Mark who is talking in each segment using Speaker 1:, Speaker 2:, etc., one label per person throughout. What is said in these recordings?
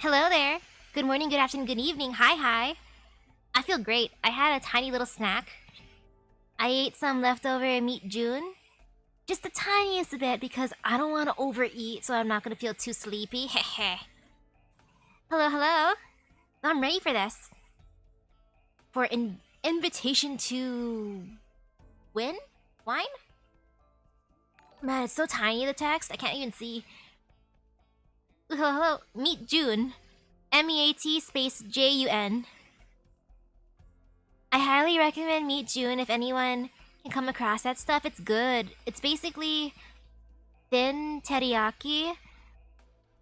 Speaker 1: Hello there. Good morning, good afternoon, good evening. Hi. I feel great. I had a tiny little snack. I ate some leftover meat June. Just the tiniest bit because I don't want to overeat, so I'm not going to feel too sleepy. Heh. Hello. I'm ready for this. For an invitation to win? Wine? Man, it's so tiny, the text. I can't even see. Hello. Meet June. MEAT space JUN. I highly recommend Meet June if anyone can come across that stuff. It's good. It's basically thin teriyaki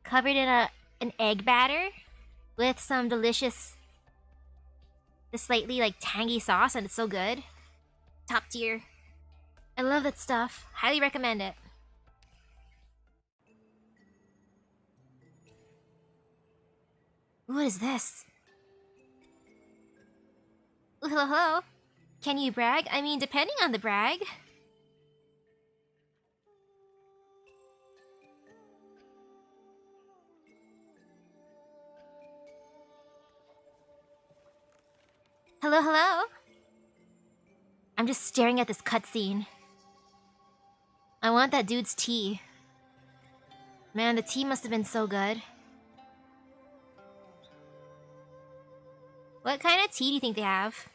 Speaker 1: covered in an egg batter with some delicious, slightly like tangy sauce, and it's so good. Top tier. I love that stuff. Highly recommend it. What is this? Hello. Can you brag? I mean, depending on the brag. Hello. I'm just staring at this cutscene. I want that dude's tea. Man, the tea must have been so good. What kind of tea do you think they have?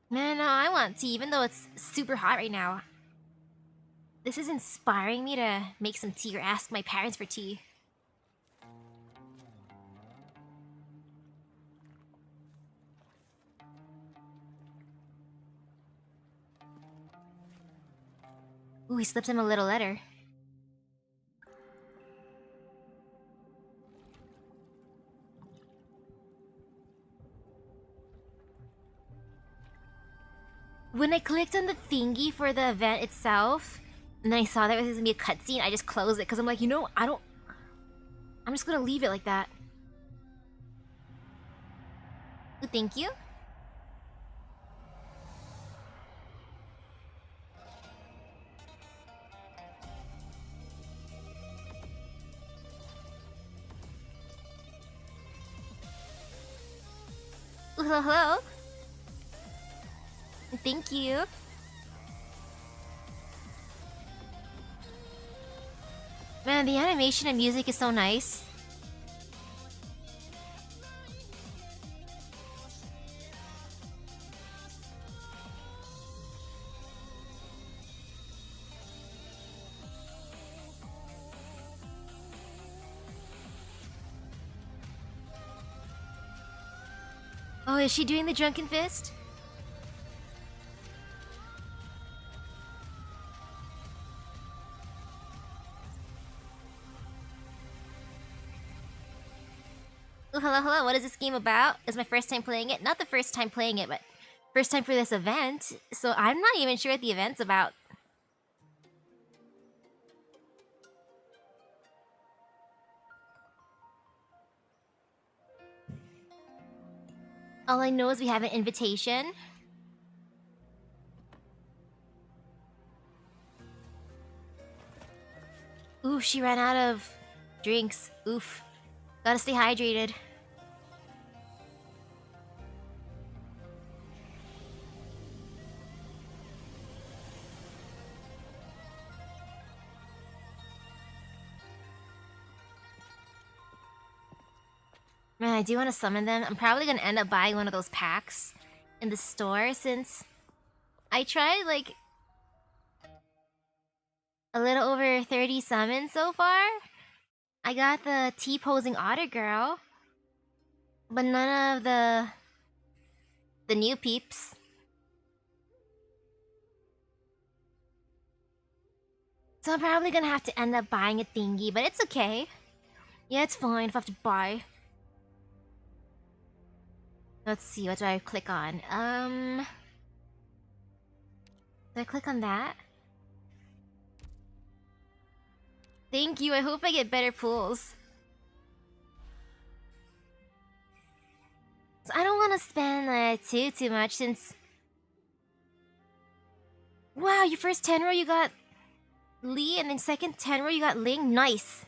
Speaker 1: Man, no, I want tea, even though it's super hot right now. This is inspiring me to make some tea or ask my parents for tea. Ooh, he slipped him a little letter. When I clicked on the thingy for the event itself, and then I saw that it was gonna be a cutscene, I just closed it because I'm like, I'm just gonna leave it like that. Ooh, thank you. Ooh, hello. Thank you. Man, the animation and music is so nice. Oh, is she doing the drunken fist? Ooh, hello. What is this game about? It's my first time playing it. Not the first time playing it, but first time for this event. So I'm not even sure what the event's about. All I know is we have an invitation. Ooh, she ran out of drinks. Oof. Gotta stay hydrated. Man, I do want to summon them. I'm probably gonna end up buying one of those packs in the store since I tried like a little over 30 summons so far. I got the T-posing otter girl, but none of the new peeps. So I'm probably gonna have to end up buying a thingy, but it's okay. Yeah, it's fine if I have to buy. Let's see, what do I click on? Do I click on that? Thank you, I hope I get better pulls. So I don't want to spend too much since... Wow, your first 10 row you got Lee, and then second Tenro you got Ling. Nice.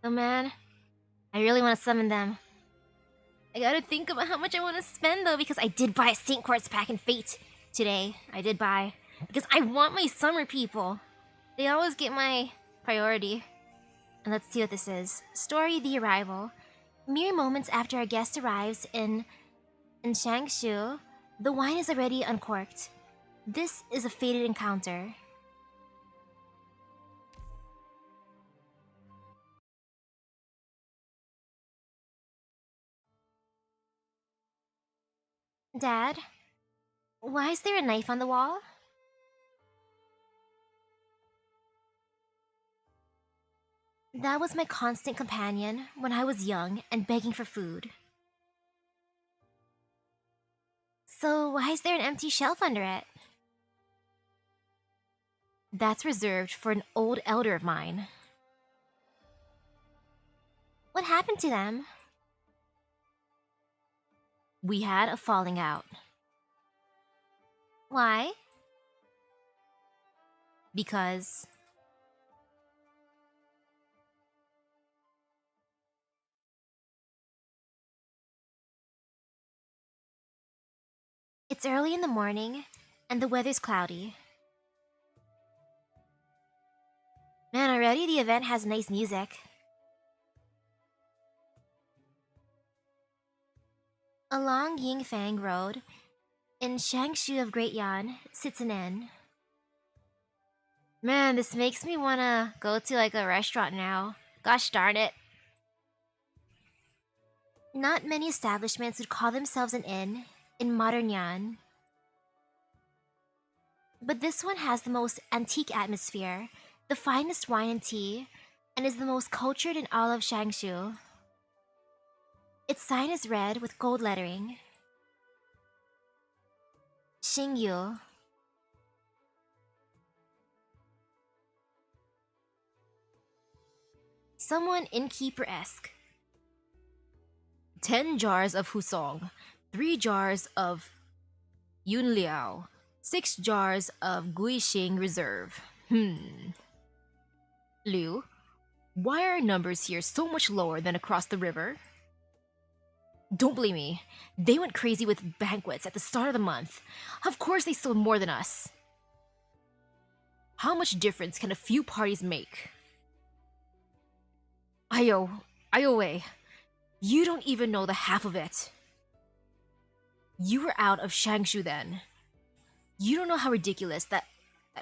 Speaker 1: Oh man, I really want to summon them. I gotta think about how much I want to spend though, because I did buy a Saint Quartz pack in Fate today. I did buy. Because I want my summer people. They always get my priority. And let's see what this is. Story: The Arrival. Mere moments after our guest arrives in Changshu, the wine is already uncorked. This is a fated encounter. Dad, why is there a knife on the wall? That was my constant companion when I was young and begging for food. So why is there an empty shelf under it? That's reserved for an old elder of mine. What happened to them? We had a falling out. Why? Because... It's early in the morning, and the weather's cloudy. Man, already the event has nice music. Along Yingfang Road, in Changshu of Great Yan, sits an inn. Man, this makes me wanna go to like a restaurant now. Gosh darn it. Not many establishments would call themselves an inn in modern Yan. But this one has the most antique atmosphere, the finest wine and tea, and is the most cultured in all of Changshu. Its sign is red with gold lettering. Xingyu. Someone innkeeper-esque. 10 jars of Husong, 3 jars of Yunliao, 6 jars of Guixing Reserve. Liu, why are our numbers here so much lower than across the river? Don't blame me. They went crazy with banquets at the start of the month. Of course they sold more than us. How much difference can a few parties make? Wei, you don't even know the half of it. You were out of Changshu then. You don't know how ridiculous that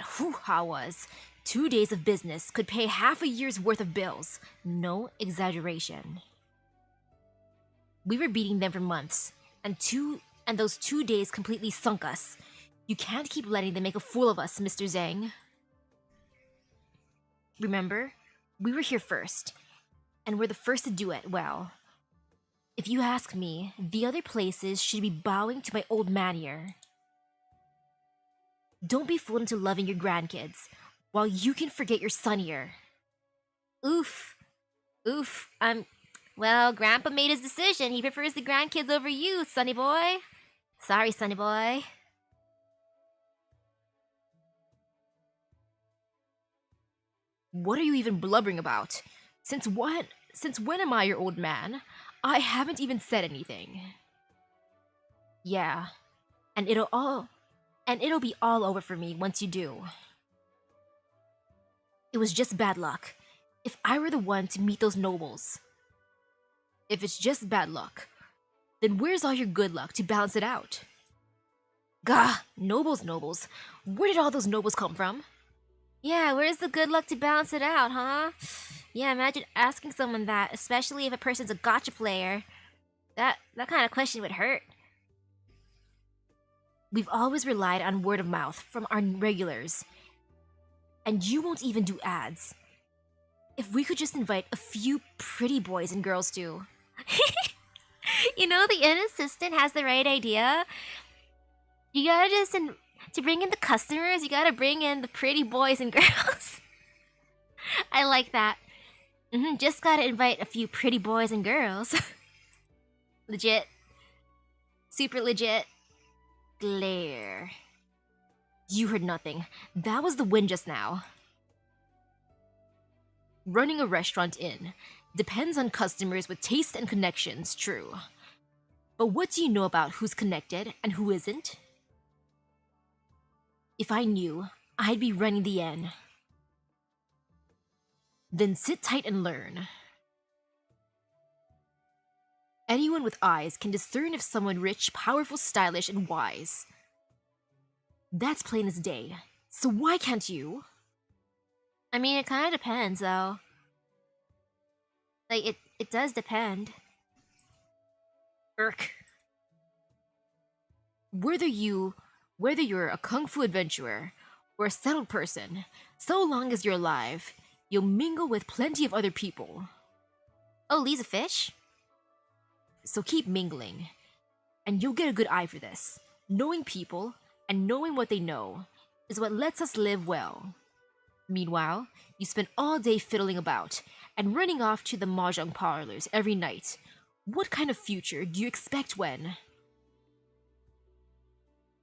Speaker 1: hoo-ha was. 2 days of business could pay half a year's worth of bills. No exaggeration. We were beating them for months, and those 2 days completely sunk us. You can't keep letting them make a fool of us, Mr. Zhang. Remember, we were here first, and we're the first to do it well. If you ask me, the other places should be bowing to my old man here. Don't be fooled into loving your grandkids, while you can forget your son here. Oof. Well, Grandpa made his decision. He prefers the grandkids over you, sonny boy. Sorry, sonny boy. What are you even blubbering about? Since when am I your old man? I haven't even said anything. Yeah, and it'll be all over for me once you do. It was just bad luck. If I were the one to meet those nobles. If it's just bad luck, then where's all your good luck to balance it out? Gah, nobles. Where did all those nobles come from? Yeah, where's the good luck to balance it out, huh? Yeah, imagine asking someone that, especially if a person's a gacha player. That kind of question would hurt. We've always relied on word of mouth from our regulars. And you won't even do ads. If we could just invite a few pretty boys and girls too. You know, the inn assistant has the right idea. You gotta just, to bring in the customers, you gotta bring in the pretty boys and girls. I like that. Just gotta invite a few pretty boys and girls. Legit. Super legit. Glare. You heard nothing. That was the wind just now. Running a restaurant inn depends on customers with taste and connections, true. But what do you know about who's connected and who isn't? If I knew, I'd be running the inn. Then sit tight and learn. Anyone with eyes can discern if someone rich, powerful, stylish, and wise. That's plain as day. So why can't you? I mean, it kind of depends, though. Like, it does depend. Irk. Whether you're a kung fu adventurer or a settled person, so long as you're alive, you'll mingle with plenty of other people. Oh, Lee's a fish? So keep mingling, and you'll get a good eye for this. Knowing people and knowing what they know is what lets us live well. Meanwhile, you spend all day fiddling about and running off to the mahjong parlors every night. What kind of future do you expect when?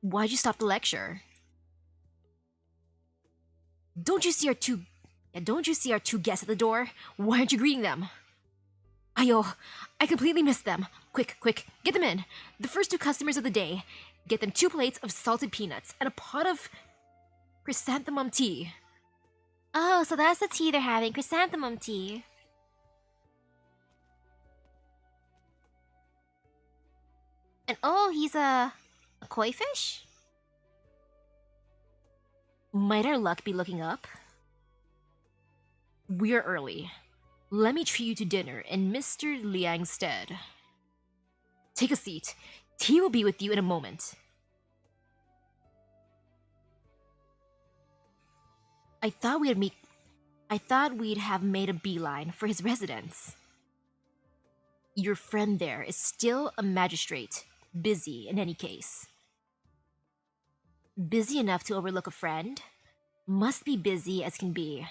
Speaker 1: Why'd you stop the lecture? Don't you see our two guests at the door? Why aren't you greeting them? Ayo, I completely missed them. Quick, get them in. The first two customers of the day. Get them 2 plates of salted peanuts and a pot of chrysanthemum tea. Oh, so that's the tea they're having, chrysanthemum tea. And oh, he's a koi fish? Might our luck be looking up? We're early. Let me treat you to dinner in Mr. Liang's stead. Take a seat. Tea will be with you in a moment. I thought we'd have made a beeline for his residence. Your friend there is still a magistrate, busy in any case. Busy enough to overlook a friend? Must be busy as can be.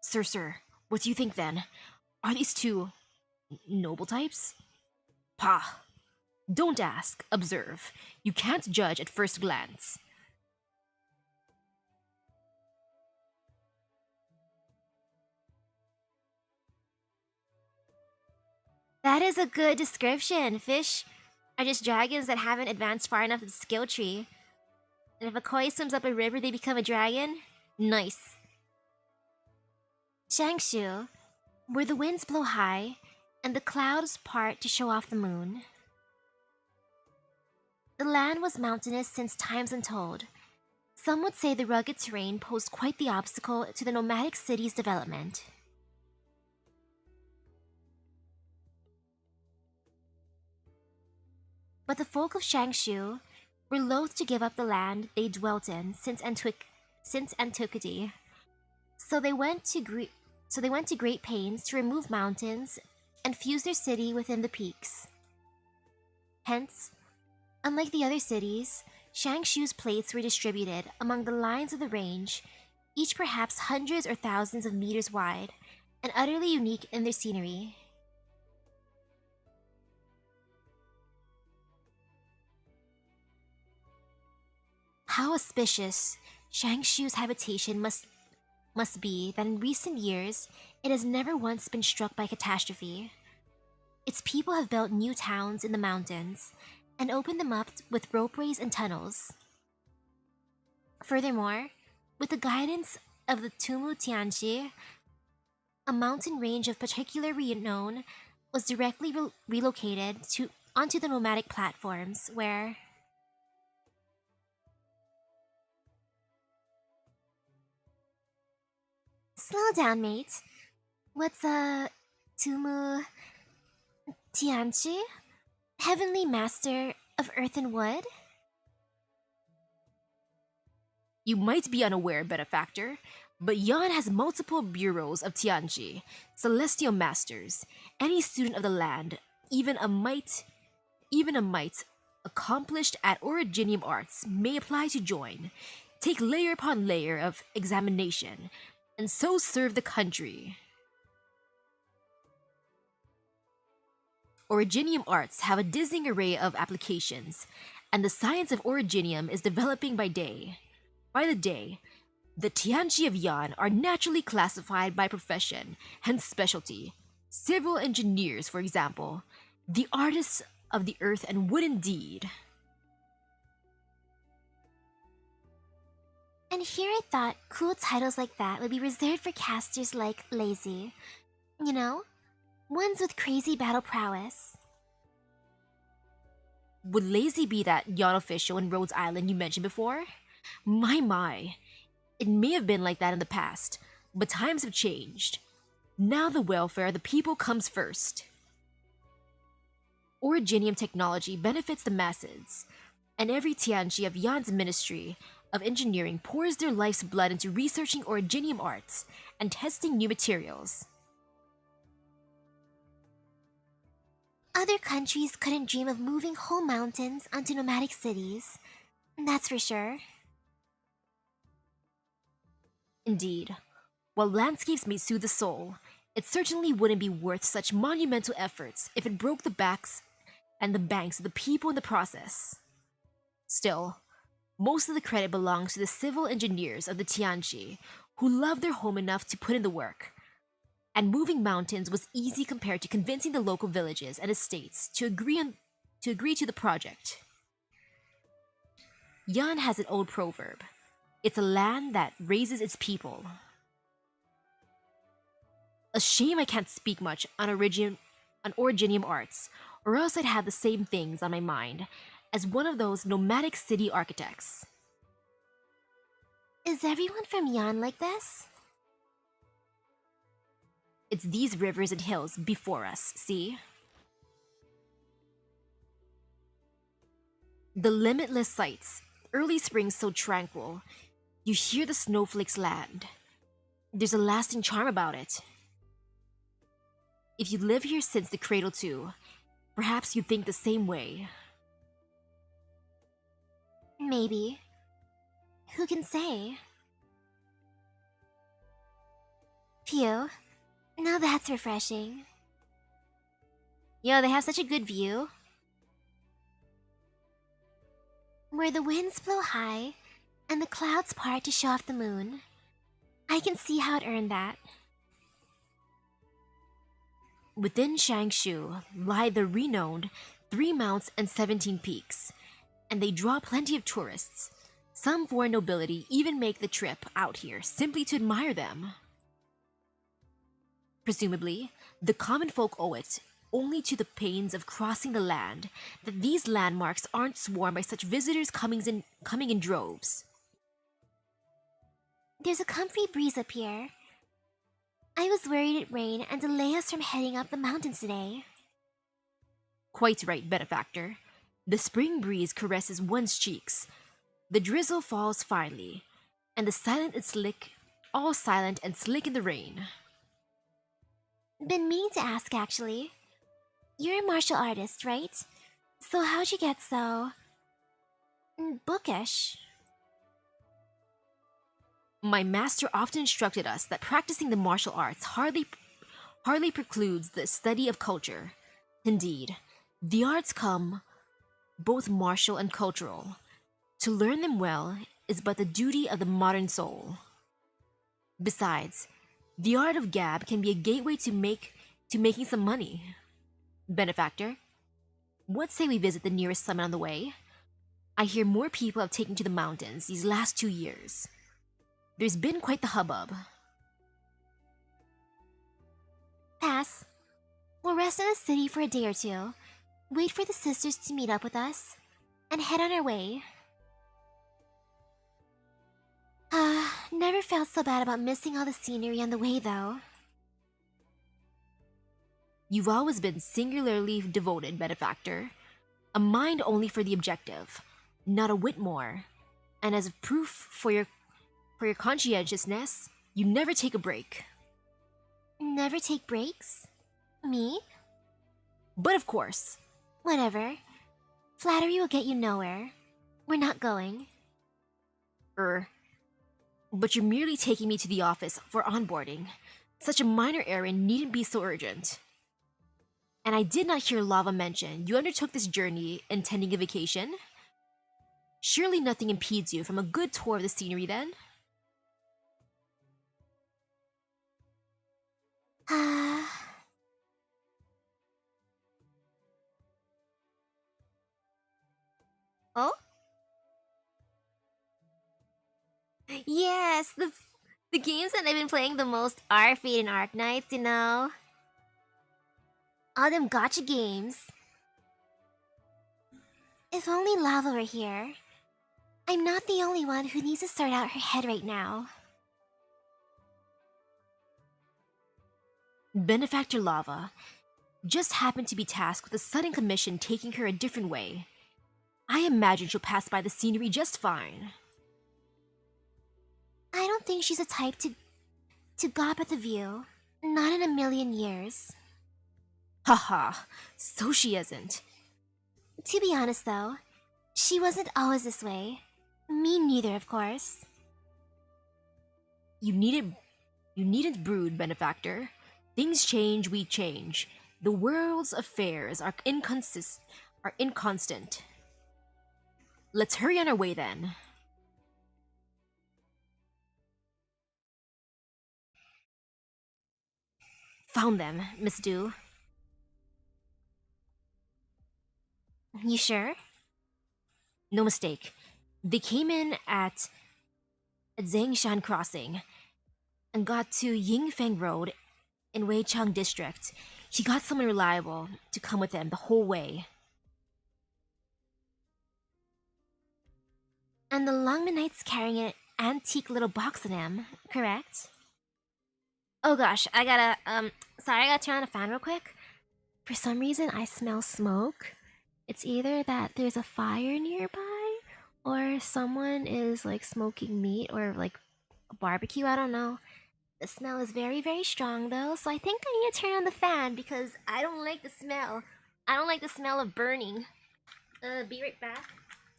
Speaker 1: Sir, what do you think then? Are these two noble types? Pah! Don't ask, observe. You can't judge at first glance. That is a good description. Fish are just dragons that haven't advanced far enough in the skill tree. And if a koi swims up a river, they become a dragon? Nice. Shangshu, where the winds blow high and the clouds part to show off the moon. The land was mountainous since times untold. Some would say the rugged terrain posed quite the obstacle to the nomadic city's development. But the folk of Shangshu were loath to give up the land they dwelt in since antiquity. So they went to great pains to remove mountains and fuse their city within the peaks. Hence, unlike the other cities, Shangshu's plates were distributed among the lines of the range, each perhaps hundreds or thousands of meters wide, and utterly unique in their scenery. How auspicious Shangshu's habitation must be that in recent years it has never once been struck by catastrophe. Its people have built new towns in the mountains and opened them up with ropeways and tunnels. Furthermore, with the guidance of the Tumu Tianchi, a mountain range of particular renown was directly relocated onto the nomadic platforms where slow down, mate. What's Tumu Tianchi? Heavenly Master of Earth and Wood? You might be unaware, benefactor, but Yan has multiple bureaus of Tianchi, celestial masters. Any student of the land, even a mite accomplished at originium arts, may apply to join. Take layer upon layer of examination,
Speaker 2: and so serve the country. Originium arts have a dizzying array of applications, and the science of originium is developing by day. By the day, the Tianchi of Yan are naturally classified by profession, hence specialty. Civil engineers, for example, the artists of the earth and wood indeed.
Speaker 1: And here I thought cool titles like that would be reserved for casters like Lazy. You know? Ones with crazy battle prowess.
Speaker 2: Would Lazy be that yacht official in Rhodes Island you mentioned before? My. It may have been like that in the past, but times have changed. Now the welfare of the people comes first. Originium technology benefits the masses, and every Tianchi of Yan's Ministry of Engineering pours their life's blood into researching originium arts and testing new materials.
Speaker 1: Other countries couldn't dream of moving whole mountains onto nomadic cities. That's for sure.
Speaker 2: Indeed, while landscapes may soothe the soul, it certainly wouldn't be worth such monumental efforts if it broke the backs and the banks of the people in the process. Still, most of the credit belongs to the civil engineers of the Tianchi, who love their home enough to put in the work. And moving mountains was easy compared to convincing the local villages and estates to agree to the project. Yan has an old proverb. It's a land that raises its people. A shame I can't speak much on originium arts, or else I'd have the same things on my mind as one of those nomadic city architects.
Speaker 1: Is everyone from Yan like this?
Speaker 2: It's these rivers and hills before us, see? The limitless sights, early spring so tranquil, you hear the snowflakes land. There's a lasting charm about it. If you live here since the cradle too, perhaps you think the same way.
Speaker 1: Maybe. Who can say? Phew. Now that's refreshing. Yo, they have such a good view. Where the winds blow high and the clouds part to show off the moon. I can see how it earned that.
Speaker 2: Within Shangshu lie the renowned 3 mounts and 17 peaks, and they draw plenty of tourists. Some foreign nobility even make the trip out here simply to admire them. Presumably, the common folk owe it only to the pains of crossing the land that these landmarks aren't swarmed by such visitors coming in droves.
Speaker 1: There's a comfy breeze up here. I was worried it'd rain and delay us from heading up the mountains today.
Speaker 2: Quite right, benefactor. The spring breeze caresses one's cheeks. The drizzle falls finely, and all silent and slick in the rain.
Speaker 1: Been meaning to ask, actually. You're a martial artist, right? So how'd you get so... bookish?
Speaker 2: My master often instructed us that practicing the martial arts hardly precludes the study of culture. Indeed, the arts come both martial and cultural. To learn them well is but the duty of the modern soul. Besides, the art of gab can be a gateway to making some money. Benefactor, what say we visit the nearest summit on the way? I hear more people have taken to the mountains these last 2 years. There's been quite the hubbub.
Speaker 1: Pass. We'll rest in the city for a day or two, wait for the sisters to meet up with us, and head on our way. Never felt so bad about missing all the scenery on the way, though.
Speaker 2: You've always been singularly devoted, benefactor. A mind only for the objective, not a whit more. And as proof for your conscientiousness, you never take a break.
Speaker 1: Never take breaks? Me?
Speaker 2: But of course.
Speaker 1: Whatever. Flattery will get you nowhere. We're not going.
Speaker 2: But you're merely taking me to the office for onboarding. Such a minor errand needn't be so urgent. And I did not hear Lava mention you undertook this journey intending a vacation? Surely nothing impedes you from a good tour of the scenery then?
Speaker 1: Oh? Yes, the games that I've been playing the most are Fate and Arknights, you know? All them gotcha games. If only Lava were here. I'm not the only one who needs to sort out her head right now.
Speaker 2: Benefactor Lava just happened to be tasked with a sudden commission taking her a different way. I imagine she'll pass by the scenery just fine.
Speaker 1: I don't think she's the type to gawp at the view. Not in a million years.
Speaker 2: Haha, so she isn't.
Speaker 1: To be honest though, she wasn't always this way. Me neither, of course.
Speaker 2: You needn't brood, Benefactor. Things change, we change. The world's affairs are inconstant. Let's hurry on our way then. Found them, Miss Du.
Speaker 1: You sure?
Speaker 2: No mistake. They came in at Zhengshan Crossing and got to Yingfeng Road in Weichang District. He got someone reliable to come with him the whole way.
Speaker 1: And the Longman Knight's carrying an antique little box in him, correct? Oh gosh, I gotta turn on a fan real quick. For some reason, I smell smoke. It's either that there's a fire nearby, or someone is like smoking meat or like a barbecue, I don't know. The smell is very, very strong though, so I think I need to turn on the fan because I don't like the smell. I don't like the smell of burning. Be right back.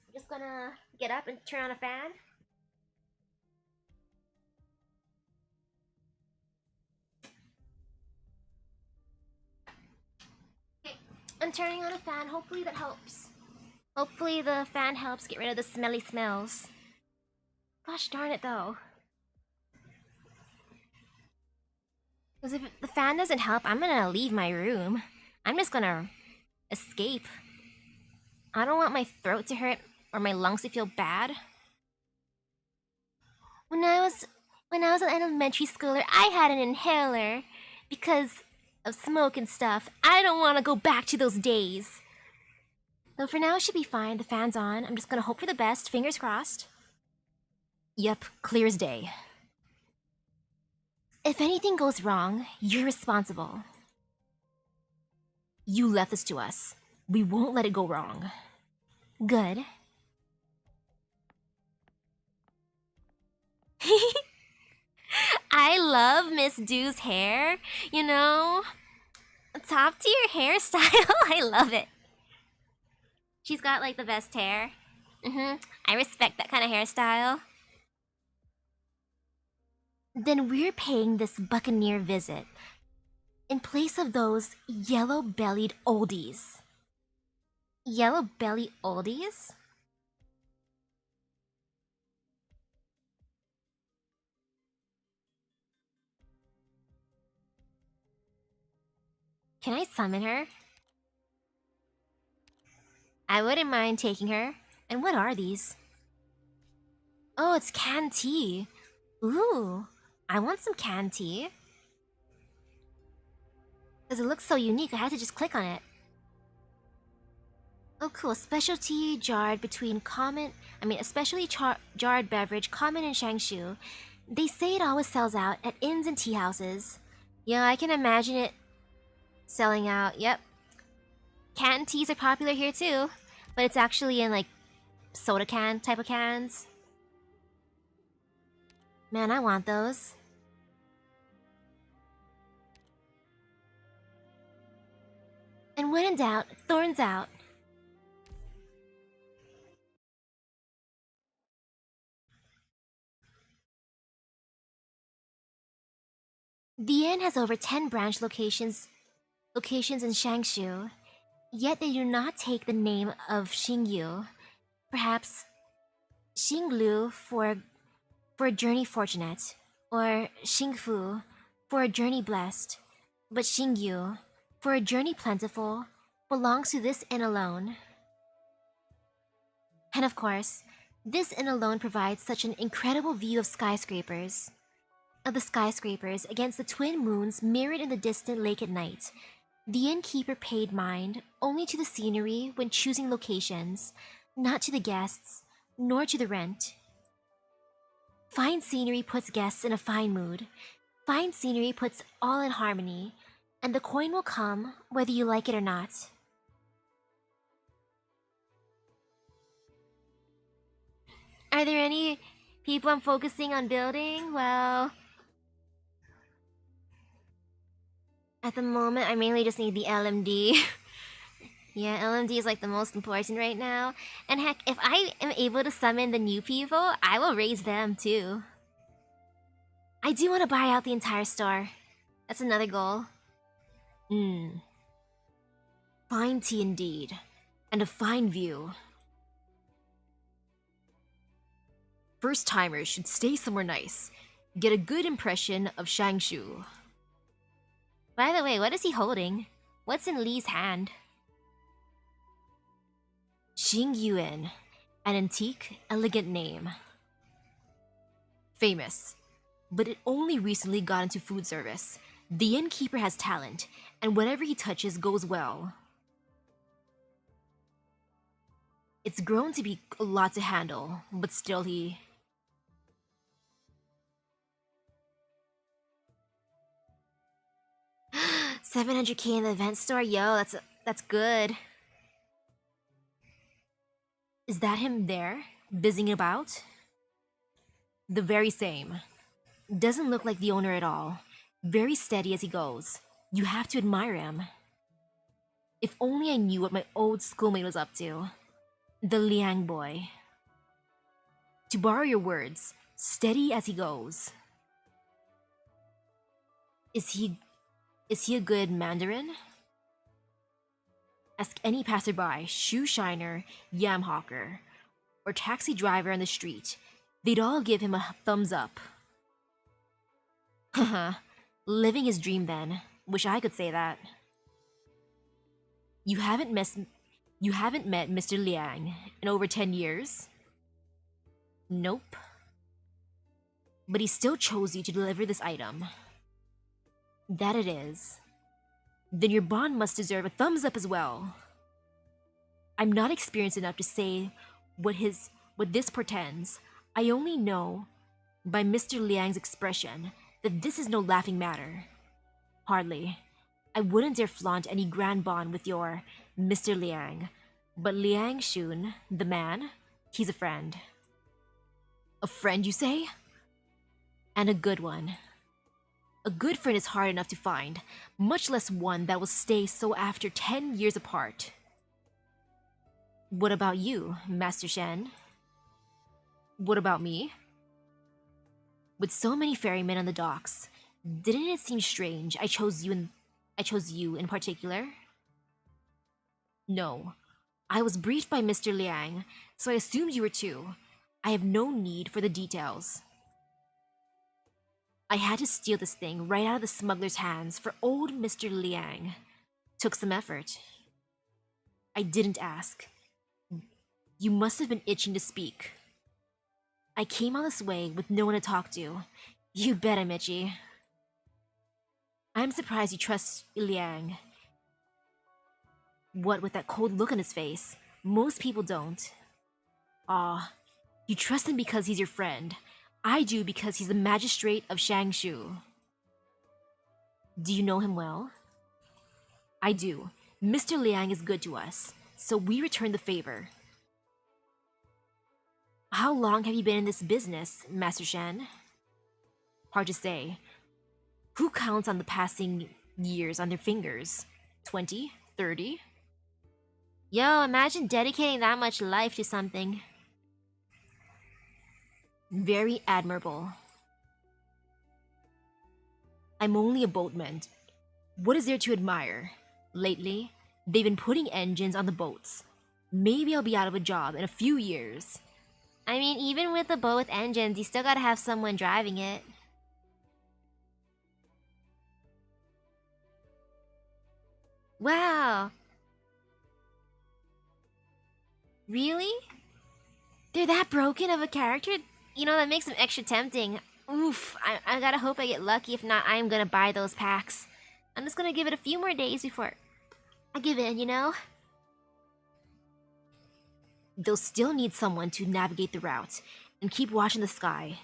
Speaker 1: I'm just gonna get up and turn on a fan. Okay, I'm turning on a fan. Hopefully that helps. Hopefully the fan helps get rid of the smelly smells. Gosh darn it though. Because if the fan doesn't help, I'm gonna leave my room. I'm just gonna escape. I don't want my throat to hurt or my lungs to feel bad. When I was an elementary schooler, I had an inhaler because of smoke and stuff. I don't want to go back to those days. Though for now, it should be fine. The fan's on. I'm just gonna hope for the best. Fingers crossed.
Speaker 2: Yep, clear as day.
Speaker 1: If anything goes wrong, you're responsible.
Speaker 2: You left this to us. We won't let it go wrong.
Speaker 1: Good. I love Miss Du's hair, you know? Top tier hairstyle. I love it. She's got like the best hair. I respect that kind of hairstyle. Then we're paying this buccaneer visit in place of those yellow-bellied oldies. Yellow-belly oldies? Can I summon her? I wouldn't mind taking her. And what are these? Oh, it's canned tea. Ooh, I want some canned tea. Because it looks so unique, I had to just click on it. Oh cool, specialty jarred between common... especially jarred beverage, common and Shangshu. They say it always sells out at inns and tea houses. Yeah, I can imagine it selling out, yep. Canned teas are popular here too, but it's actually in like soda can type of cans. Man, I want those. And when in doubt, thorns out. The inn has over 10 branch locations in Shangshu, yet they do not take the name of Xingyu. Perhaps Xinglu for a journey fortunate, or Xingfu for a journey blessed, but Xingyu for a journey plentiful belongs to this inn alone. And of course, this inn alone provides such an incredible view of the skyscrapers against the twin moons mirrored in the distant lake at night. The innkeeper paid mind only to the scenery when choosing locations, not to the guests, nor to the rent. Fine scenery puts guests in a fine mood. Fine scenery puts all in harmony, and the coin will come whether you like it or not. Are there any people I'm focusing on building? Well, at the moment, I mainly just need the LMD. Yeah, LMD is like the most important right now. And heck, if I am able to summon the new people, I will raise them too. I do want to buy out the entire store. That's another goal.
Speaker 2: Fine tea indeed. And a fine view. First timers should stay somewhere nice. Get a good impression of Shangshu.
Speaker 1: By the way, what is he holding? What's in Lee's hand?
Speaker 2: Xingyuan, an antique, elegant name. Famous, but it only recently got into food service. The innkeeper has talent, and whatever he touches goes well. It's grown to be a lot to handle, but still he...
Speaker 1: 700k in the event store? Yo, that's good.
Speaker 2: Is that him there, busying about? The very same. Doesn't look like the owner at all. Very steady as he goes. You have to admire him. If only I knew what my old schoolmate was up to. The Liang boy. To borrow your words, steady as he goes. Is he a good Mandarin? Ask any passerby, shoe shiner, yam hawker, or taxi driver on the street. They'd all give him a thumbs up. Haha, living his dream then. Wish I could say that. You haven't met Mr. Liang in over 10 years? Nope. But he still chose you to deliver this item. That it is. Then your bond must deserve a thumbs up as well. I'm not experienced enough to say what this portends. I only know by Mr. Liang's expression that this is no laughing matter. Hardly. I wouldn't dare flaunt any grand bond with your Mr. Liang, but Liang Shun, the man, he's a friend. A friend, you say? And a good one. A good friend is hard enough to find, much less one that will stay so after 10 years apart. What about you, Master Shen? What about me? With so many ferrymen on the docks, didn't it seem strange I chose you in particular? No. I was briefed by Mr. Liang, so I assumed you were too. I have no need for the details. I had to steal this thing right out of the smuggler's hands for old Mr. Liang. Took some effort. I didn't ask. You must have been itching to speak. I came all this way with no one to talk to. You bet I'm itchy. I'm surprised you trust Liang. What with that cold look on his face? Most people don't. Aw, you trust him because he's your friend. I do because he's the magistrate of Shangshu. Do you know him well? I do. Mr. Liang is good to us, so we return the favor. How long have you been in this business, Master Shen? Hard to say. Who counts on the passing years on their fingers? 20? 30?
Speaker 1: Yo, imagine dedicating that much life to something.
Speaker 2: Very admirable. I'm only a boatman. What is there to admire? Lately, they've been putting engines on the boats. Maybe I'll be out of a job in a few years.
Speaker 1: I mean, even with a boat with engines, you still gotta have someone driving it. Wow. Really? They're that broken of a character? You know, that makes them extra tempting. Oof, I gotta hope I get lucky. If not, I'm gonna buy those packs. I'm just gonna give it a few more days before I give in, you know?
Speaker 2: They'll still need someone to navigate the route and keep watching the sky.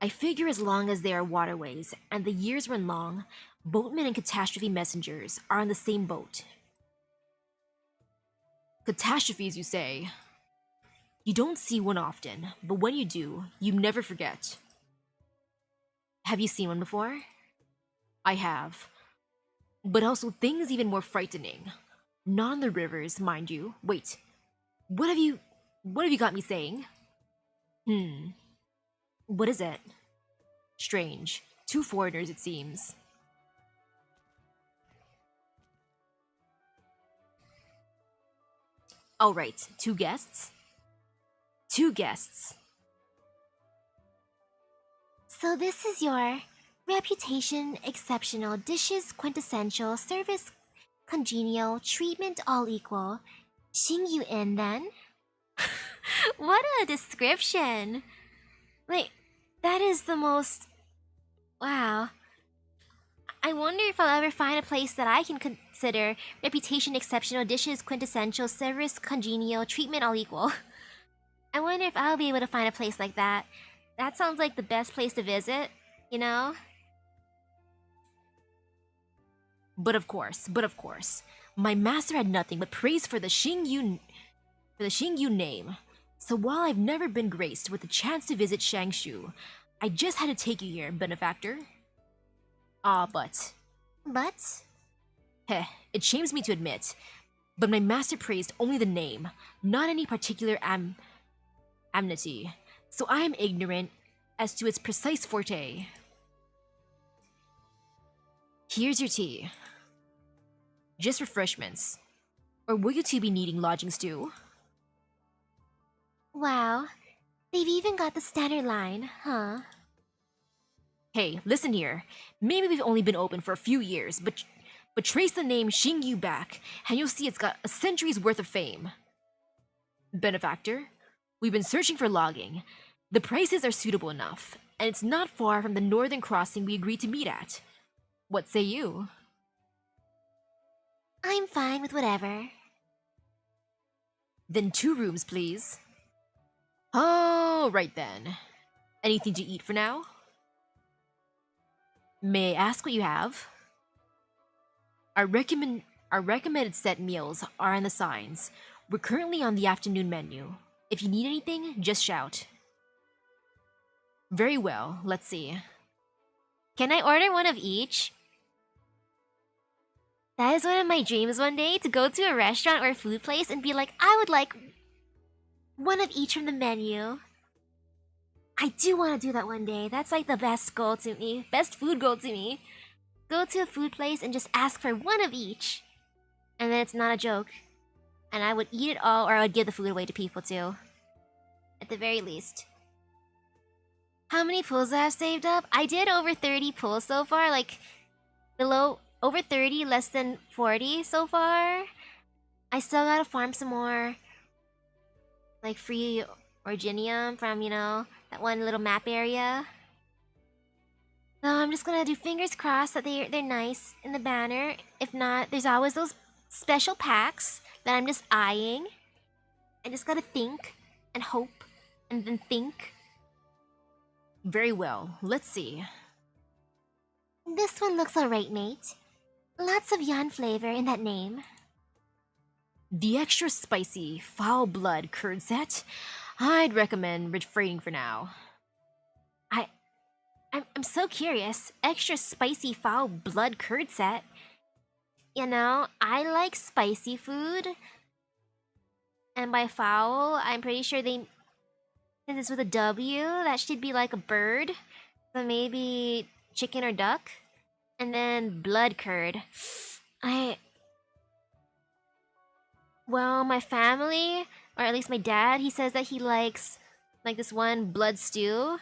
Speaker 2: I figure as long as they are waterways and the years run long, boatmen and catastrophe messengers are on the same boat. Catastrophes, you say? You don't see one often, but when you do, you never forget. Have you seen one before? I have. But also things even more frightening. Not on the rivers, mind you. Wait. What have you got me saying? What is it? Strange. Two foreigners, it seems. All right, two guests? Two guests.
Speaker 1: So this is your reputation exceptional, dishes quintessential, service congenial, treatment all equal. Xing you in then? What a description! Like, that is the most... Wow. I wonder if I'll ever find a place that I can consider reputation exceptional, dishes quintessential, service congenial, treatment all equal. I wonder if I'll be able to find a place like that. That sounds like the best place to visit, you know?
Speaker 2: But of course, my master had nothing but praise for the Xingyu name. So while I've never been graced with the chance to visit Shangshu, I just had to take you here, benefactor. But... Heh, it shames me to admit, but my master praised only the name, not any particular amity, so I am ignorant as to its precise forte. Here's your tea. Just refreshments. Or will you two be needing lodgings too?
Speaker 1: Wow. They've even got the standard line, huh?
Speaker 2: Hey, listen here. Maybe we've only been open for a few years, but trace the name Xingyu back, and you'll see it's got a century's worth of fame. Benefactor, we've been searching for logging. The prices are suitable enough, and it's not far from the northern crossing we agreed to meet at. What say you?
Speaker 1: I'm fine with whatever.
Speaker 2: Then 2 rooms, please. Oh, right then. Anything to eat for now? May I ask what you have? Our recommended set meals are on the signs. We're currently on the afternoon menu. If you need anything, just shout. Very well, let's see.
Speaker 1: Can I order one of each? That is one of my dreams one day, to go to a restaurant or a food place and be like, I would like one of each from the menu. I do want to do that one day. That's like the best goal to me. Best food goal to me. Go to a food place and just ask for one of each. And then it's not a joke. And I would eat it all, or I would give the food away to people too. At the very least. How many pulls I have saved up? I did over 30 pulls so far. Like, below... over 30, less than 40 so far. I still gotta farm some more, like, free Orginium from, you know, that one little map area. So I'm just gonna do fingers crossed that they're nice in the banner. If not, there's always those special packs that I'm just eyeing. I just gotta think and hope and then think.
Speaker 2: Very well, let's see.
Speaker 1: This one looks alright, mate. Lots of yan flavor in that name.
Speaker 2: The extra spicy, foul blood curd set? I'd recommend refraining for now.
Speaker 1: I'm so curious. Extra spicy, foul blood curd set. You know, I like spicy food. And by foul, I'm pretty sure they... Since it's with a W, that should be like a bird. So maybe chicken or duck? And then blood curd. I Well, my family, or at least my dad, he says that he likes like this one blood stew.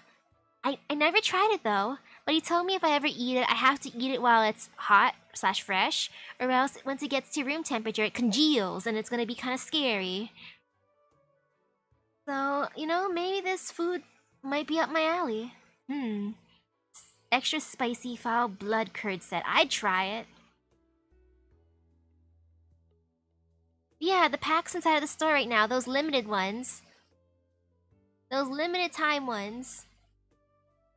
Speaker 1: I never tried it though, but he told me if I ever eat it, I have to eat it while it's hot slash fresh, or else once it gets to room temperature, it congeals and it's gonna be kind of scary. So, maybe this food might be up my alley. Extra spicy foul blood curd set. I'd try it. Yeah, the packs inside of the store right now, those limited ones. Those limited time ones.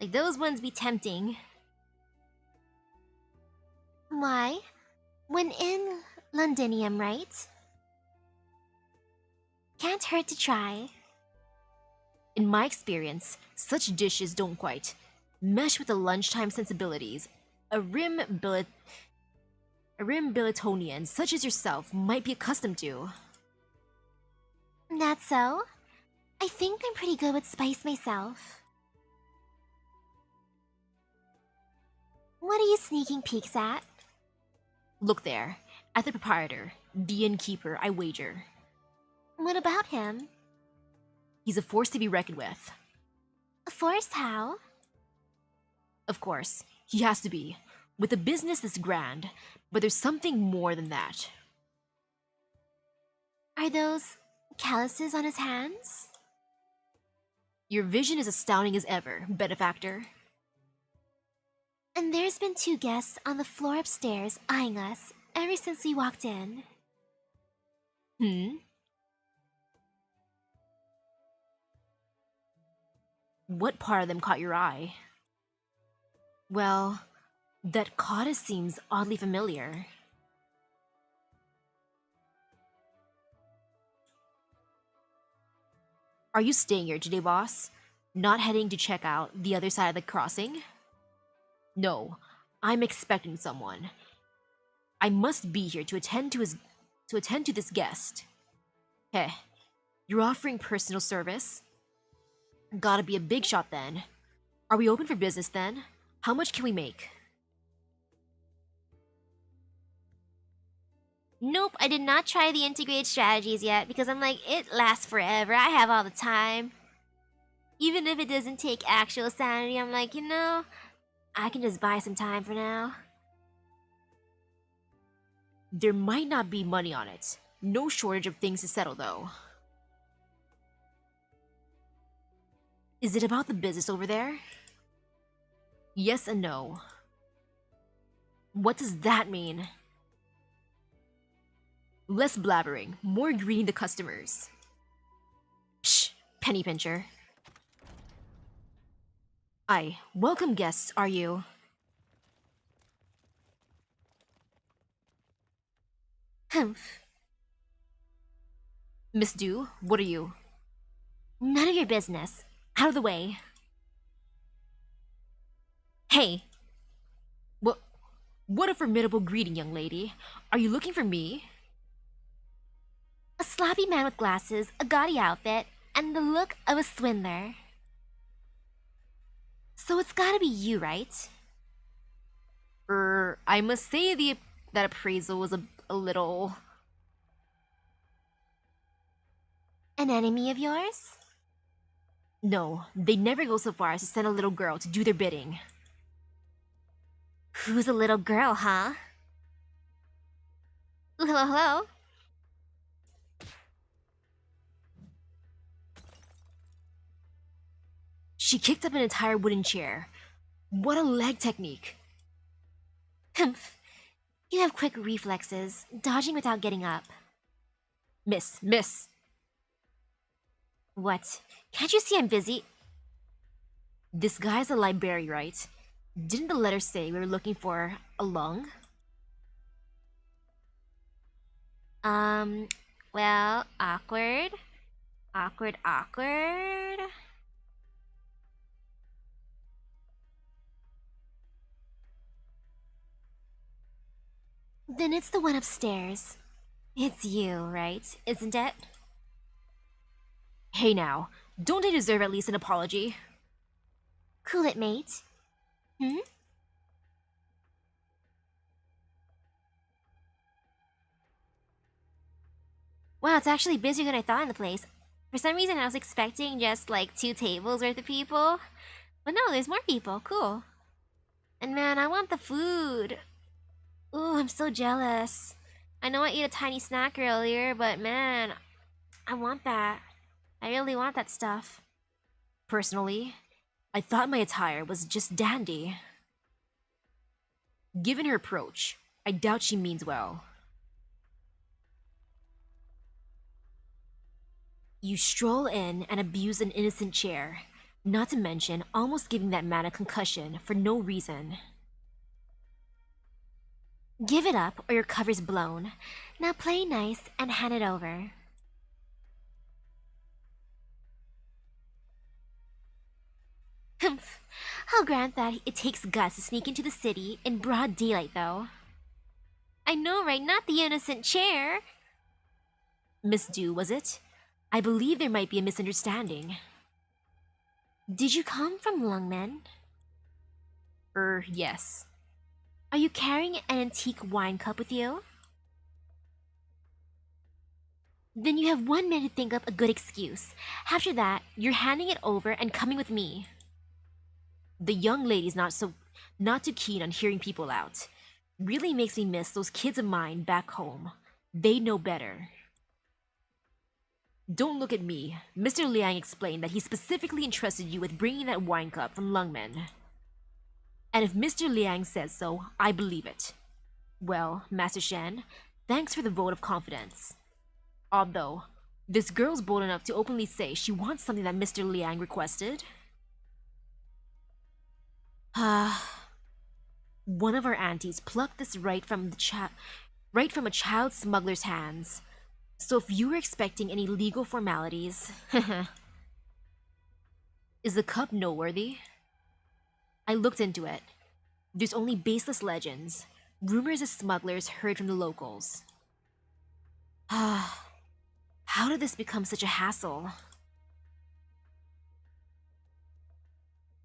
Speaker 1: Like, those ones be tempting. Why? When in Londinium, right? Can't hurt to try.
Speaker 2: In my experience, such dishes don't quite mesh with the lunchtime sensibilities a Rimbilitonian such as yourself might be accustomed to.
Speaker 1: That's so? I think I'm pretty good with spice myself. What are you sneaking peeks at?
Speaker 2: Look there, at the proprietor, the innkeeper, I wager.
Speaker 1: What about him?
Speaker 2: He's a force to be reckoned with.
Speaker 1: A force how?
Speaker 2: Of course, he has to be, with a business this grand, but there's something more than that.
Speaker 1: Are those calluses on his hands?
Speaker 2: Your vision is astounding as ever, benefactor.
Speaker 1: And there's been 2 guests on the floor upstairs eyeing us ever since we walked in.
Speaker 2: What part of them caught your eye? Well, that courteous seems oddly familiar. Are you staying here today, boss? Not heading to check out the other side of the crossing? No, I'm expecting someone. I must be here to attend to this guest. Heh, you're offering personal service? Gotta be a big shot then. Are we open for business then? How much can we make?
Speaker 1: Nope, I did not try the integrated strategies yet because I'm like, it lasts forever. I have all the time. Even if it doesn't take actual sanity, I'm like, I can just buy some time for now.
Speaker 2: There might not be money on it. No shortage of things to settle though. Is it about the business over there? Yes and no. What does that mean? Less blabbering, more greeting the customers. Psh, penny pincher. Aye, welcome guests, are you?
Speaker 1: Humph.
Speaker 2: Miss Dew, what are you?
Speaker 1: None of your business. Out of the way.
Speaker 2: Hey! What a formidable greeting, young lady. Are you looking for me?
Speaker 1: A sloppy man with glasses, a gaudy outfit, and the look of a swindler. So it's gotta be you, right?
Speaker 2: I must say that appraisal was a little...
Speaker 1: An enemy of yours?
Speaker 2: No, they never go so far as to send a little girl to do their bidding.
Speaker 1: Who's a little girl, huh? Ooh, hello, hello.
Speaker 2: She kicked up an entire wooden chair. What a leg technique.
Speaker 1: Humph. You have quick reflexes, dodging without getting up.
Speaker 2: Miss.
Speaker 1: What? Can't you see I'm busy?
Speaker 2: This guy's a library, right? Didn't the letter say we were looking for a lung?
Speaker 1: Well, awkward. Awkward. Then it's the one upstairs. It's you, right? Isn't it?
Speaker 2: Hey now, don't I deserve at least an apology?
Speaker 1: Cool it, mate. Wow, it's actually busier than I thought in the place. For some reason, I was expecting just like 2 tables worth of people. But no, there's more people. Cool. And man, I want the food. Ooh, I'm so jealous. I know I ate a tiny snack earlier, but man, I want that. I really want that stuff.
Speaker 2: Personally, I thought my attire was just dandy. Given her approach, I doubt she means well. You stroll in and abuse an innocent chair, not to mention almost giving that man a concussion for no reason.
Speaker 1: Give it up or your cover's blown. Now play nice and hand it over. Humph. I'll grant that it takes guts to sneak into the city in broad daylight, though. I know, right? Not the innocent chair.
Speaker 2: Miss Du, was it? I believe there might be a misunderstanding.
Speaker 1: Did you come from Lungmen?
Speaker 2: Yes.
Speaker 1: Are you carrying an antique wine cup with you? Then you have 1 minute to think up a good excuse. After that, you're handing it over and coming with me.
Speaker 2: The young lady's not too keen on hearing people out. Really makes me miss those kids of mine back home. They know better. Don't look at me. Mr. Liang explained that he specifically entrusted you with bringing that wine cup from Lungmen. And if Mr. Liang says so, I believe it. Well, Master Shen, thanks for the vote of confidence. Although, this girl's bold enough to openly say she wants something that Mr. Liang requested. One of our aunties plucked this right from a child smuggler's hands. So if you were expecting any legal formalities, is the cup noteworthy? I looked into it. There's only baseless legends, rumors of smugglers heard from the locals. How did this become such a hassle?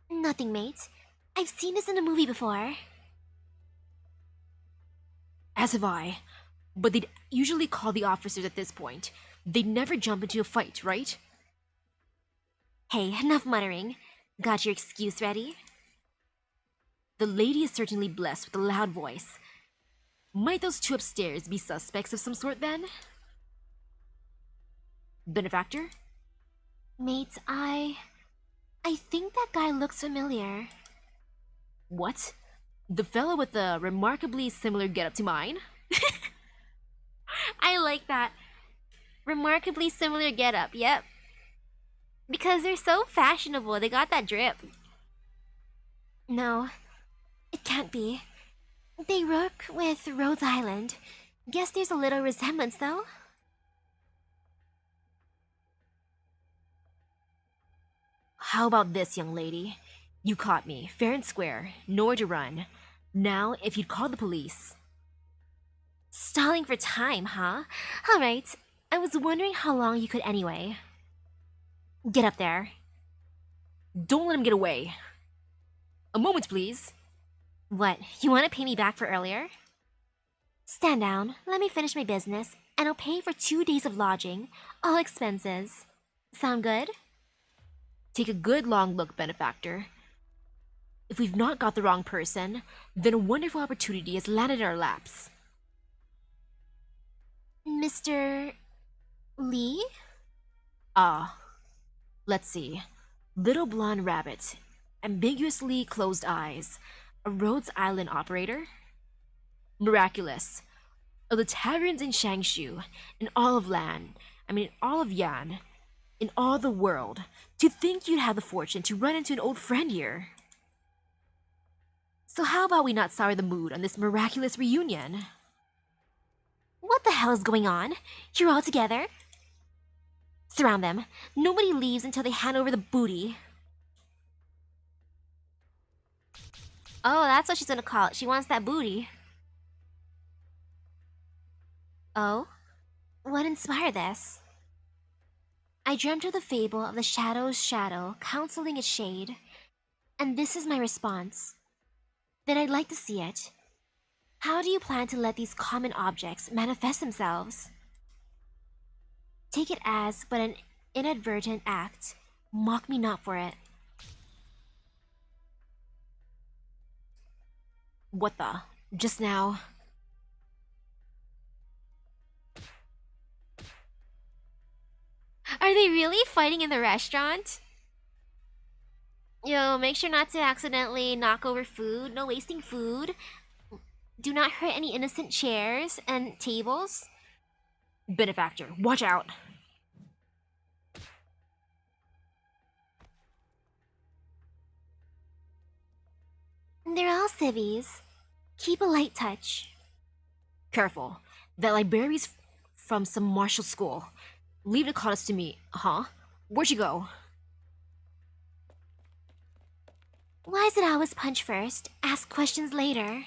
Speaker 1: Nothing, mate. I've seen this in a movie before.
Speaker 2: As have I. But they'd usually call the officers at this point. They'd never jump into a fight, right?
Speaker 1: Hey, enough muttering. Got your excuse ready?
Speaker 2: The lady is certainly blessed with a loud voice. Might those two upstairs be suspects of some sort then? Benefactor?
Speaker 1: Mate, I think that guy looks familiar.
Speaker 2: What? The fellow with a remarkably similar getup to mine?
Speaker 1: I like that. Remarkably similar getup, yep. Because they're so fashionable, they got that drip. No, it can't be. They work with Rhodes Island. Guess there's a little resemblance, though.
Speaker 2: How about this, young lady? You caught me, fair and square, nowhere to run. Now, if you'd call the police...
Speaker 1: Stalling for time, huh? Alright, I was wondering how long you could anyway. Get up there.
Speaker 2: Don't let him get away. A moment, please.
Speaker 1: What, you want to pay me back for earlier? Stand down, let me finish my business, and I'll pay for 2 days of lodging, all expenses. Sound good?
Speaker 2: Take a good long look, benefactor. If we've not got the wrong person, then a wonderful opportunity has landed in our laps.
Speaker 1: Mr. Lee?
Speaker 2: Let's see. Little blonde rabbit, ambiguously closed eyes, a Rhodes Island operator? Miraculous. Of the taverns in Shangshu, in all of Yan, in all the world, to think you'd have the fortune to run into an old friend here. So how about we not sour the mood on this miraculous reunion?
Speaker 1: What the hell is going on? You're all together? Surround them. Nobody leaves until they hand over the booty. Oh, that's what she's gonna call it. She wants that booty. Oh? What inspired this? I dreamt of the fable of the shadow's shadow counseling its shade, and this is my response. Then I'd like to see it. How do you plan to let these common objects manifest themselves? Take it as but an inadvertent act. Mock me not for it.
Speaker 2: What the? Just now.
Speaker 1: Are they really fighting in the restaurant? Yo, make sure not to accidentally knock over food. No wasting food. Do not hurt any innocent chairs and tables.
Speaker 2: Benefactor, watch out!
Speaker 1: They're all civvies. Keep a light touch.
Speaker 2: Careful. That librarian's from some martial school. Leave the courteous to me. Huh? Where'd you go?
Speaker 1: Why is it always punch first, ask questions later?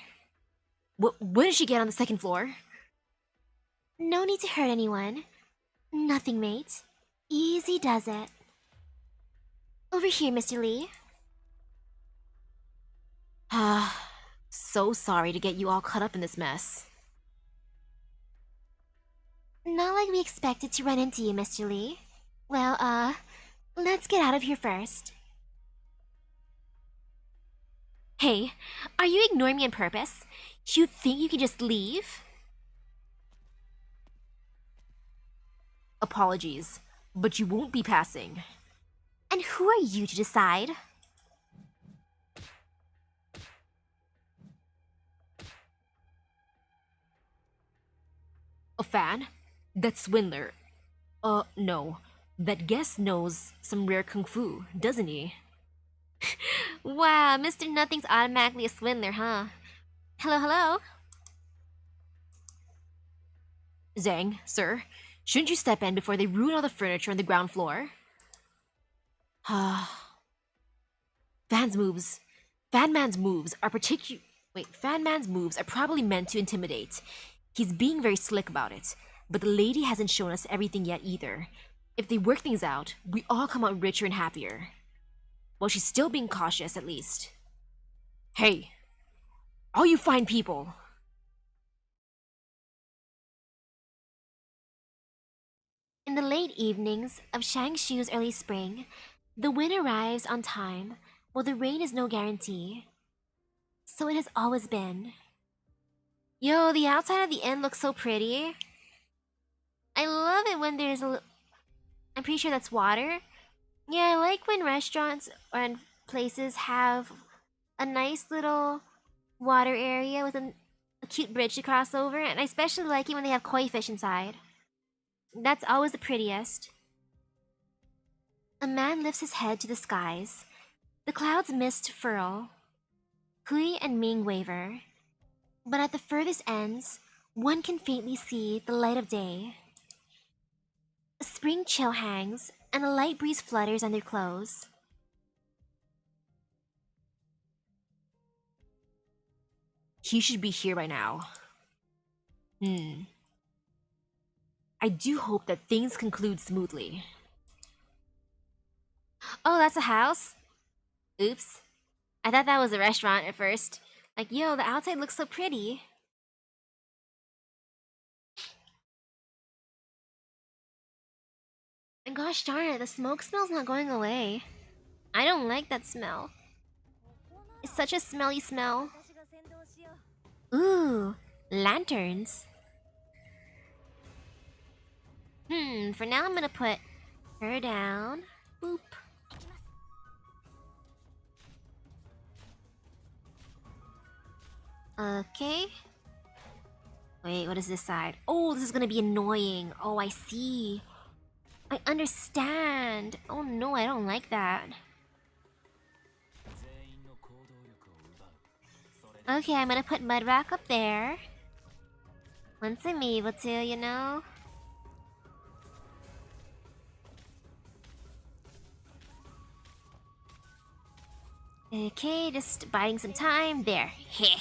Speaker 2: When did she get on the second floor?
Speaker 1: No need to hurt anyone. Nothing, mate. Easy does it. Over here, Mr. Lee.
Speaker 2: So sorry to get you all caught up in this mess.
Speaker 1: Not like we expected to run into you, Mr. Lee. Well, let's get out of here first. Hey, are you ignoring me on purpose? You think you can just leave?
Speaker 2: Apologies, but you won't be passing.
Speaker 1: And who are you to decide?
Speaker 2: A fan? That swindler. No. That guest knows some rare kung fu, doesn't he?
Speaker 1: Wow, Mr. Nothing's automatically a swindler, huh? Hello, hello?
Speaker 2: Zhang, sir, shouldn't you step in before they ruin all the furniture on the ground floor? Fanman's moves are probably meant to intimidate. He's being very slick about it, but the lady hasn't shown us everything yet either. If they work things out, we all come out richer and happier. Well, she's still being cautious, at least. Hey, all you fine people!
Speaker 1: In the late evenings of Shangshu's early spring, the wind arrives on time, while the rain is no guarantee. So it has always been. Yo, the outside of the inn looks so pretty. I love it when there's I'm pretty sure that's water. Yeah, I like when restaurants or places have a nice little water area with a cute bridge to cross over, and I especially like it when they have koi fish inside. That's always the prettiest. A man lifts his head to the skies. The clouds mist furl. Hui and Ming waver. But at the furthest ends, one can faintly see the light of day. A spring chill hangs, and a light breeze flutters on their clothes.
Speaker 2: He should be here by now. I do hope that things conclude smoothly.
Speaker 1: Oh, that's a house? Oops. I thought that was a restaurant at first. Like, yo, the outside looks so pretty. And gosh darn it, the smoke smell's not going away. I don't like that smell. It's such a smelly smell. Ooh, lanterns. For now I'm gonna put her down. Boop. Okay. Wait, what is this side? Oh, this is gonna be annoying. Oh, I see. I understand. Oh no, I don't like that. Okay, I'm gonna put Mudrock up there. Once I'm able to, you know? Okay, just biding some time. There. Heh.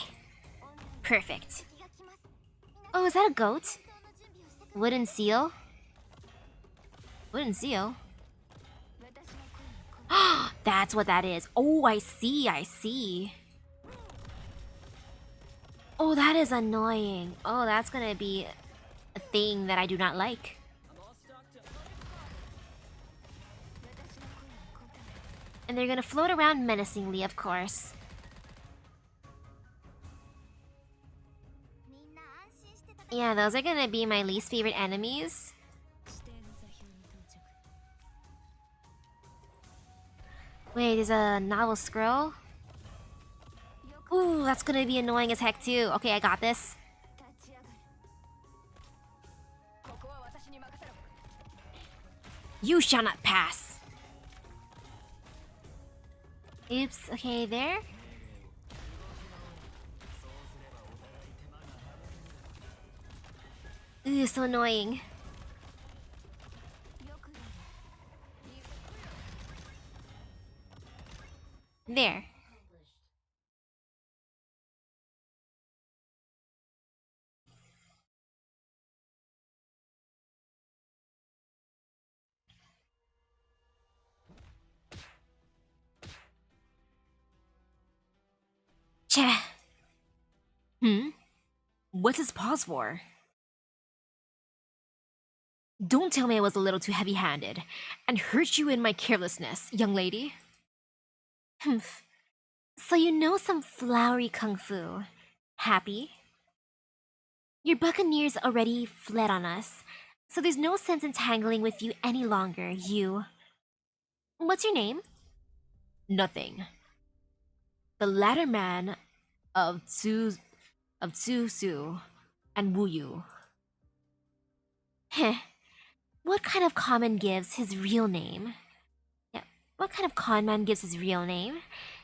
Speaker 1: Perfect. Oh, is that a goat? Wooden seal? Wooden seal? That's what that is. Oh, I see, I see. Oh, that is annoying. Oh, that's gonna be a thing that I do not like. And they're gonna float around menacingly, of course. Yeah, those are gonna be my least favorite enemies. Wait, there's a novel scroll? Ooh, that's gonna be annoying as heck too. Okay, I got this. You shall not pass! Oops, okay, there. Ooh, so annoying. There. Cheh.
Speaker 2: What's his pause for? Don't tell me I was a little too heavy-handed and hurt you in my carelessness, young lady.
Speaker 1: Humph. So you know some flowery kung fu. Happy? Your buccaneers already fled on us, so there's no sense entangling with you any longer, you. What's your name?
Speaker 2: Nothing. The latter man of Tsu Su and Wu Yu.
Speaker 1: Heh. What kind of con man gives his real name? Yeah, what kind of con man gives his real name?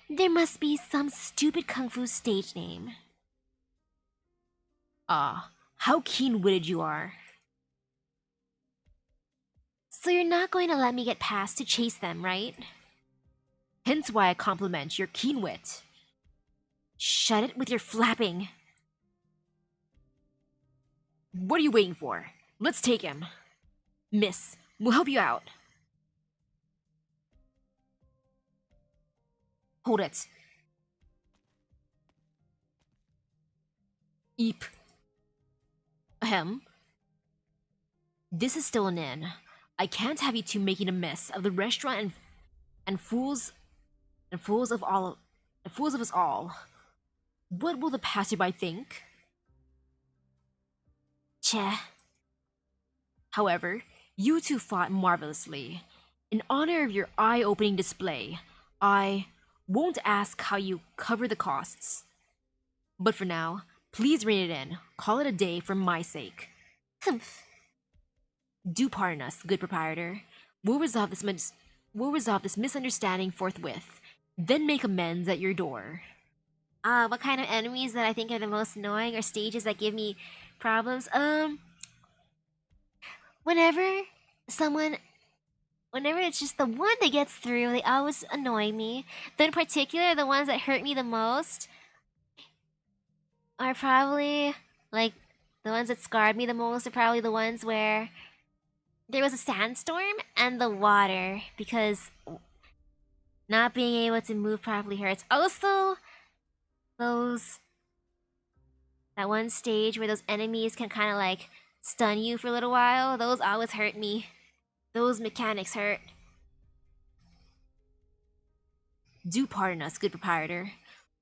Speaker 1: There must be some stupid kung fu stage name.
Speaker 2: Ah, how keen-witted you are.
Speaker 1: So you're not going to let me get past to chase them, right?
Speaker 2: Hence why I compliment your keen wit.
Speaker 1: Shut it with your flapping.
Speaker 2: What are you waiting for? Let's take him. Miss, we'll help you out. Hold it. Eep. Ahem. This is still an inn. I can't have you two making a mess of the restaurant and fools of us all. What will the passerby think?
Speaker 1: Cheh.
Speaker 2: However, you two fought marvelously. In honor of your eye-opening display, I won't ask how you cover the costs. But for now, please rein it in. Call it a day for my sake.
Speaker 1: Humph.
Speaker 2: Do pardon us, good proprietor. We'll resolve this misunderstanding forthwith, then make amends at your door.
Speaker 1: What kind of enemies that I think are the most annoying or stages that give me problems? Whenever it's just the one that gets through, they always annoy me. Then in particular, the ones that hurt me the most are probably, like, the ones that scarred me the most are probably the ones where there was a sandstorm and the water, because not being able to move properly hurts. Also, that one stage where those enemies can kind of like stun you for a little while, those always hurt me. Those mechanics hurt.
Speaker 2: Do pardon us, good proprietor.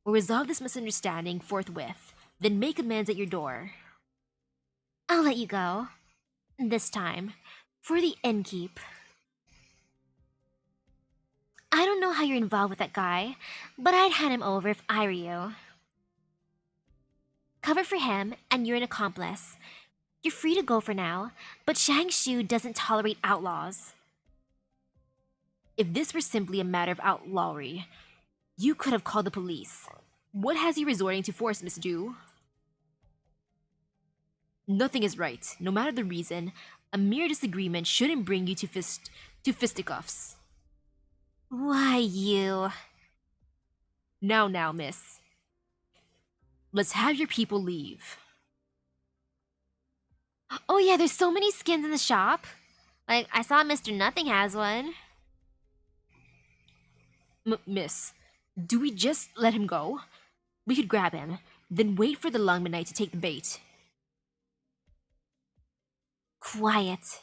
Speaker 2: We'll resolve this misunderstanding forthwith, then make amends at your door.
Speaker 1: I'll let you go. This time. For the innkeep. I don't know how you're involved with that guy, but I'd hand him over if I were you. Cover for him, and you're an accomplice. You're free to go for now, but Shangshu doesn't tolerate outlaws.
Speaker 2: If this were simply a matter of outlawry, you could have called the police. What has you resorting to force, Miss Du? Nothing is right. No matter the reason, a mere disagreement shouldn't bring you to fisticuffs.
Speaker 1: Why, you...
Speaker 2: Now, miss. Let's have your people leave.
Speaker 1: Oh yeah, there's so many skins in the shop. Like, I saw Mr. Nothing has one.
Speaker 2: Miss, do we just let him go? We could grab him, then wait for the Lungmanite to take the bait.
Speaker 1: Quiet.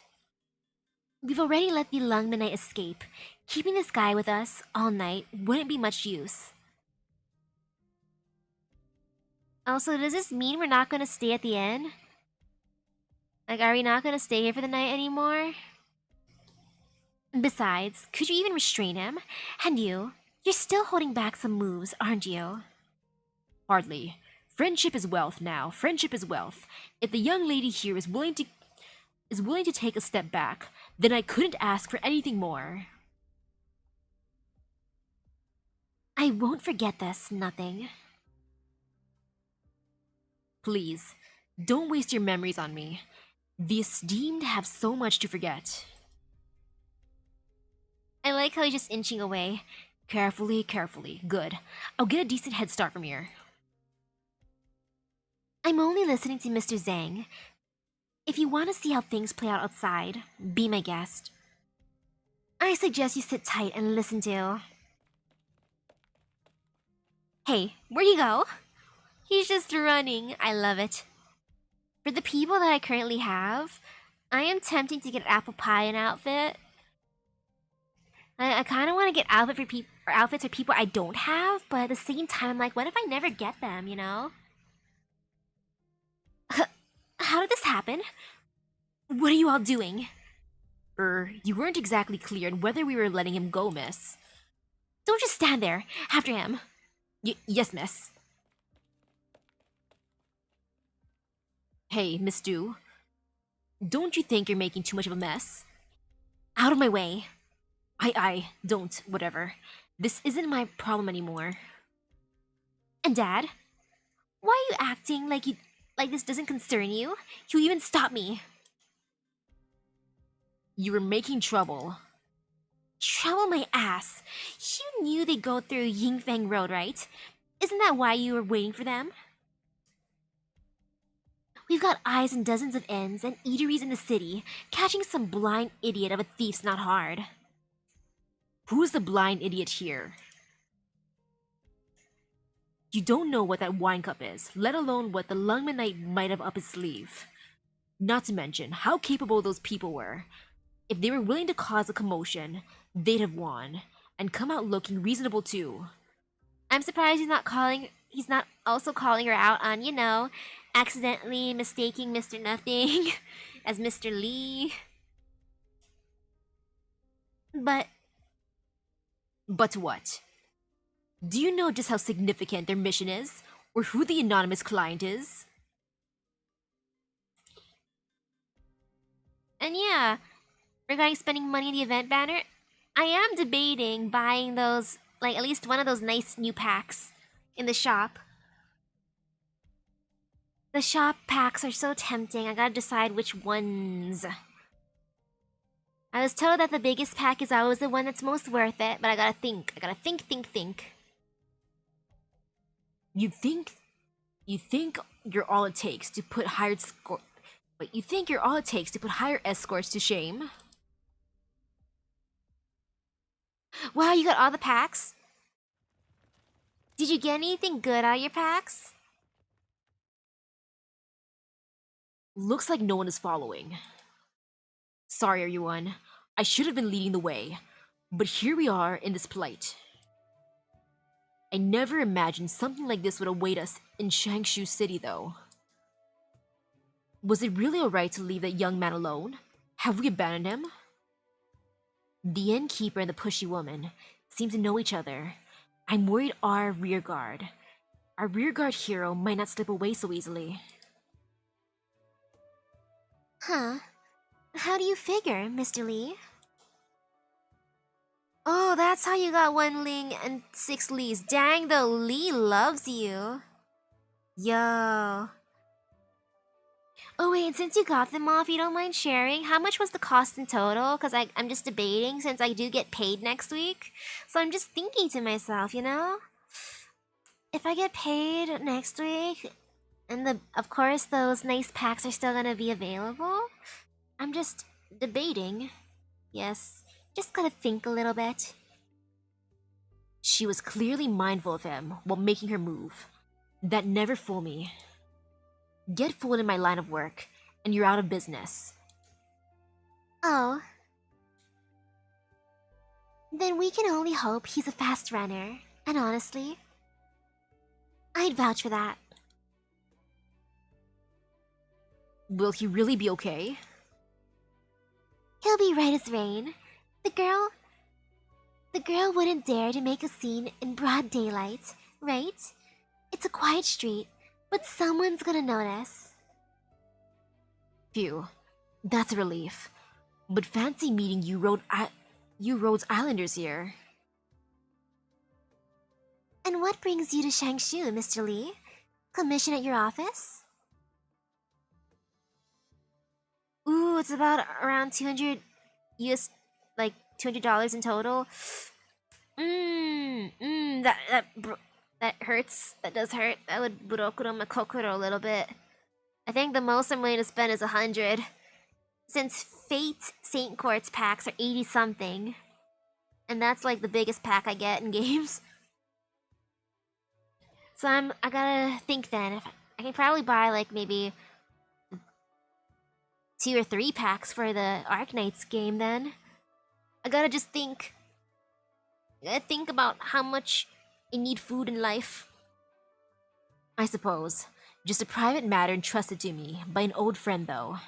Speaker 1: We've already let the Lungmanite escape. Keeping this guy with us all night wouldn't be much use. Also, does this mean we're not gonna stay at the inn? Like, are we not gonna stay here for the night anymore? Besides, could you even restrain him? And you're still holding back some moves, aren't you?
Speaker 2: Hardly. Friendship is wealth now. Friendship is wealth. If the young lady here is willing to take a step back, then I couldn't ask for anything more.
Speaker 1: I won't forget this, nothing.
Speaker 2: Please, don't waste your memories on me. The esteemed have so much to forget.
Speaker 1: I like how he's just inching away.
Speaker 2: Carefully, carefully. Good. I'll get a decent head start from here.
Speaker 1: I'm only listening to Mr. Zhang. If you want to see how things play out outside, be my guest. I suggest you sit tight and listen to... Hey, where'd he go? He's just running. I love it. For the people that I currently have, I am tempting to get apple pie an outfit. I kind of want to get outfits for people I don't have, but at the same time, I'm like, what if I never get them, you know? How did this happen? What are you all doing?
Speaker 2: You weren't exactly clear on whether we were letting him go, miss.
Speaker 1: Don't just stand there. After him.
Speaker 2: Yes, miss. Hey, Miss Du. Don't you think you're making too much of a mess?
Speaker 1: Out of my way.
Speaker 2: Don't, whatever. This isn't my problem anymore.
Speaker 1: And Dad? Why are you acting like this doesn't concern you? You even stopped me.
Speaker 2: You were making trouble.
Speaker 1: Trouble my ass. You knew they'd go through Yingfeng Road, right? Isn't that why you were waiting for them? We've got eyes in dozens of inns and eateries in the city. Catching some blind idiot of a thief's not hard.
Speaker 2: Who's the blind idiot here? You don't know what that wine cup is, let alone what the Lungman Knight might have up his sleeve. Not to mention how capable those people were. If they were willing to cause a commotion, they'd have won, and come out looking reasonable too.
Speaker 1: I'm surprised he's not also calling her out on, accidentally mistaking Mr. Nothing as Mr. Lee. But
Speaker 2: what? Do you know just how significant their mission is? Or who the anonymous client is?
Speaker 1: And yeah, regarding spending money on the event banner, I am debating buying those, at least one of those nice new packs in the shop. The shop packs are so tempting, I gotta decide which ones. I was told that the biggest pack is always the one that's most worth it, but I gotta think. Think.
Speaker 2: You think you're all it takes to put hired escorts to shame?
Speaker 1: Wow, you got all the packs? Did you get anything good out of your packs?
Speaker 2: Looks like no one is following. Sorry, everyone. I should have been leading the way, but here we are in this plight. I never imagined something like this would await us in Shangshu City, though. Was it really alright to leave that young man alone? Have we abandoned him? The innkeeper and the pushy woman seem to know each other. I'm worried our rearguard hero might not slip away so easily.
Speaker 1: Huh? How do you figure, Mr. Lee? Oh, that's how you got 1 Ling and 6 Lees. Dang, though, Lee loves you. Yo. Oh wait, and since you got them all, if you don't mind sharing, how much was the cost in total? Because I'm just debating since I do get paid next week. So I'm just thinking to myself, if I get paid next week, and of course those nice packs are still gonna be available, I'm just debating. Yes, just gotta think a little bit.
Speaker 2: She was clearly mindful of him while making her move. That never fooled me. Get fooled in my line of work, and you're out of business.
Speaker 1: Oh. Then we can only hope he's a fast runner. And honestly, I'd vouch for that.
Speaker 2: Will he really be okay?
Speaker 1: He'll be right as rain. The girl wouldn't dare to make a scene in broad daylight, right? It's a quiet street, but someone's gonna notice.
Speaker 2: Phew, that's a relief. But fancy meeting you Rhodes Islanders here.
Speaker 1: And what brings you to Shangshu, Mr. Lee? Commission at your office? Ooh, it's about around 200 US, like $200 in total. That hurts. That does hurt. That would burokuro my kokoro a little bit. I think the most I'm willing to spend is 100. Since Fate Saint Courts packs are 80 something. And that's like the biggest pack I get in games. So I gotta think then. If I can probably buy like maybe 2 or 3 packs for the Arknights game then. I gotta just think. I gotta think about how much I need food in life.
Speaker 2: I suppose. Just a private matter entrusted to me by an old friend though.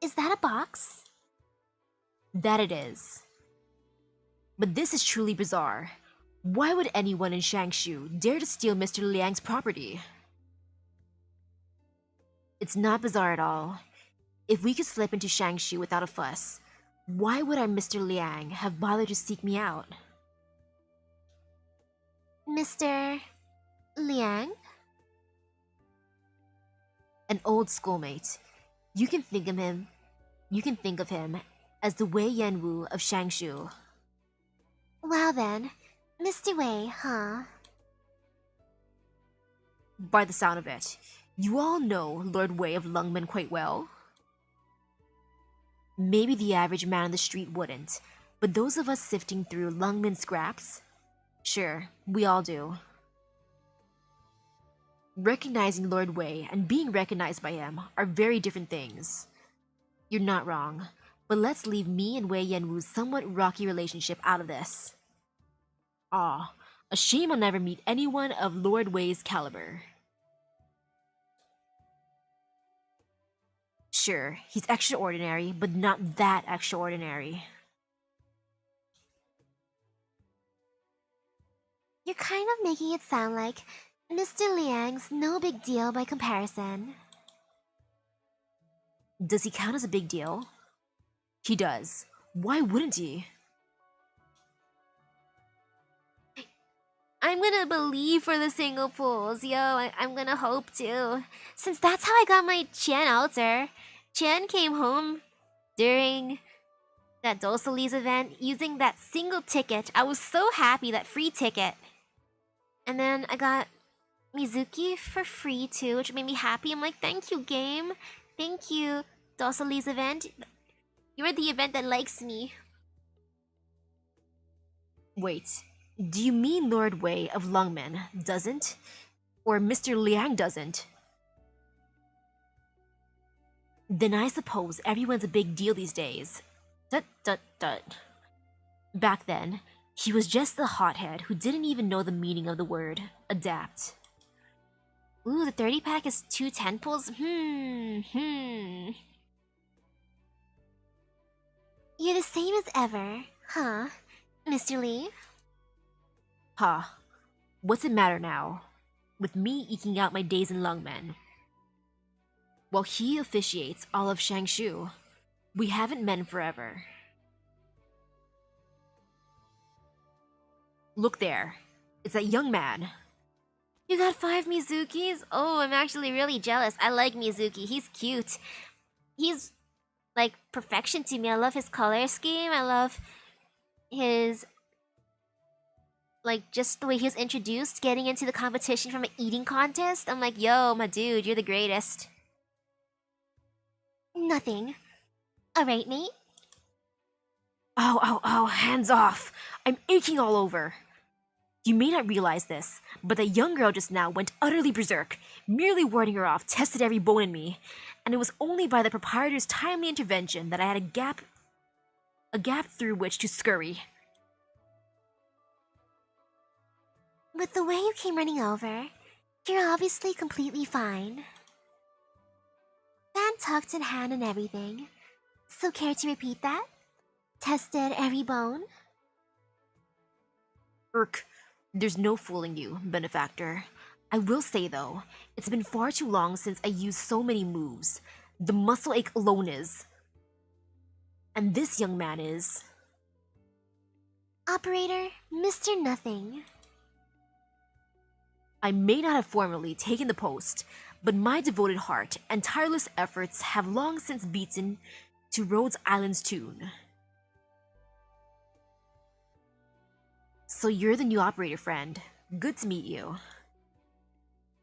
Speaker 1: Is that a box?
Speaker 2: That it is. But this is truly bizarre. Why would anyone in Shangshu dare to steal Mr. Liang's property? It's not bizarre at all. If we could slip into Shangshu without a fuss, why would our Mr. Liang have bothered to seek me out?
Speaker 1: Mr. Liang?
Speaker 2: An old schoolmate. You can think of him as the Wei Yanwu of Shangshu.
Speaker 1: Wow then, Mr. Wei, huh?
Speaker 2: By the sound of it, you all know Lord Wei of Lungmen quite well. Maybe the average man on the street wouldn't, but those of us sifting through Lungmen scraps, sure, we all do. Recognizing Lord Wei and being recognized by him are very different things. You're not wrong, but let's leave me and Wei Yanwu's somewhat rocky relationship out of this. Aw, a shame I'll never meet anyone of Lord Wei's caliber. Sure, he's extraordinary, but not that extraordinary.
Speaker 1: You're kind of making it sound like Mr. Liang's no big deal by comparison.
Speaker 2: Does he count as a big deal? He does. Why wouldn't he?
Speaker 1: I'm gonna believe for the single pools, yo. I'm gonna hope too. Since that's how I got my Qian altar. Qian came home during that Dosoli's event using that single ticket. I was so happy, that free ticket. And then I got Mizuki for free too, which made me happy. I'm like, thank you, game. Thank you, Dosoli's event. You're the event that likes me.
Speaker 2: Wait, do you mean Lord Wei of Lungmen doesn't? Or Mr. Liang doesn't? Then I suppose everyone's a big deal these days. Back then, he was just the hothead who didn't even know the meaning of the word adapt.
Speaker 1: Ooh, the 30 pack is 2 10 pulls? You're the same as ever, huh, Mr. Lee?
Speaker 2: Ha, what's it matter now? With me eking out my days in Lungmen. While he officiates all of Shangshu, we haven't met in forever. Look there, it's that young man.
Speaker 1: You got 5 Mizukis? Oh, I'm actually really jealous. I like Mizuki. He's cute. He's like perfection to me. I love his color scheme. I love his like just the way he was introduced, getting into the competition from an eating contest. I'm like, yo, my dude, you're the greatest. Nothing. Alright, mate?
Speaker 2: Ow, ow, ow, hands off! I'm aching all over! You may not realize this, but that young girl just now went utterly berserk. Merely warding her off tested every bone in me, and it was only by the proprietor's timely intervention that I had a gap through which to scurry.
Speaker 1: With the way you came running over, you're obviously completely fine. Fan tucked in hand and everything. So care to repeat that? Tested every bone?
Speaker 2: There's no fooling you, benefactor. I will say though, it's been far too long since I used so many moves. The muscle ache alone is. And this young man is.
Speaker 1: Operator, Mr. Nothing.
Speaker 2: I may not have formally taken the post, but my devoted heart and tireless efforts have long since beaten to Rhodes Island's tune. So you're the new operator, friend. Good to meet you.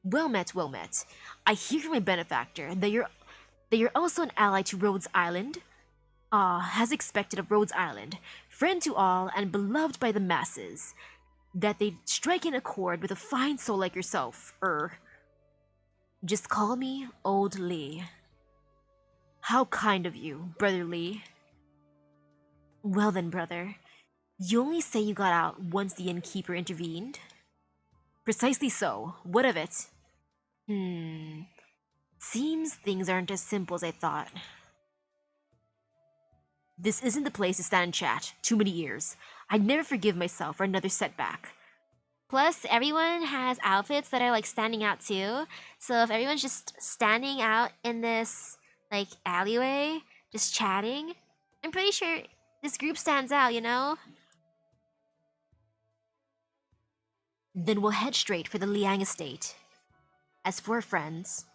Speaker 2: Well met, well met. I hear from my benefactor that you're also an ally to Rhodes Island. As expected of Rhodes Island, friend to all and beloved by the masses, that they strike in accord with a fine soul like yourself, Just call me Old Lee. How kind of you, Brother Lee. Well then, brother, you only say you got out once the innkeeper intervened? Precisely so. What of it? Seems things aren't as simple as I thought. This isn't the place to stand and chat. Too many years. I'd never forgive myself for another setback.
Speaker 1: Plus, everyone has outfits that are like standing out too. So if everyone's just standing out in this like alleyway, just chatting, I'm pretty sure this group stands out, you know?
Speaker 2: Then we'll head straight for the Liang estate. As for our friends,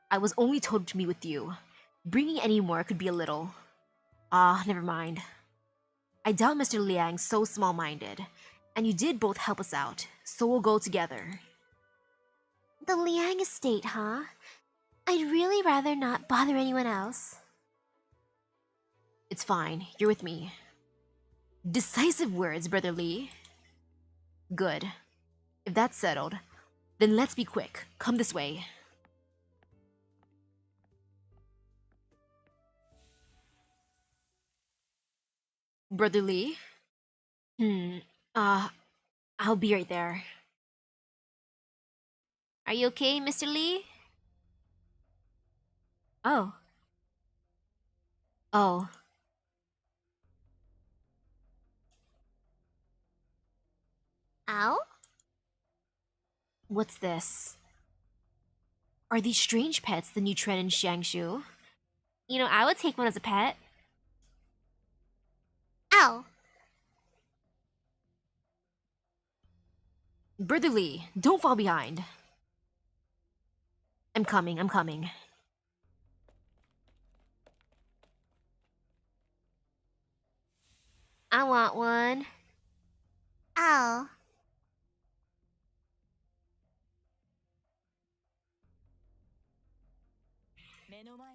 Speaker 2: I was only told to meet with you. Bringing any more could be a little. Never mind. I doubt Mr. Liang's so small-minded, and you did both help us out, so we'll go together.
Speaker 1: The Liang estate, huh? I'd really rather not bother anyone else.
Speaker 2: It's fine, you're with me. Decisive words, Brother Lee. Good. If that's settled, then let's be quick. Come this way. Brother Lee? I'll be right there.
Speaker 1: Are you okay, Mr. Lee?
Speaker 2: Oh. Oh.
Speaker 1: Ow?
Speaker 2: What's this? Are these strange pets the new trend in Xiangshu?
Speaker 1: You know, I would take one as a pet. Ow!
Speaker 2: Brother Lee, don't fall behind. I'm coming, I'm coming.
Speaker 1: I want one. Ow.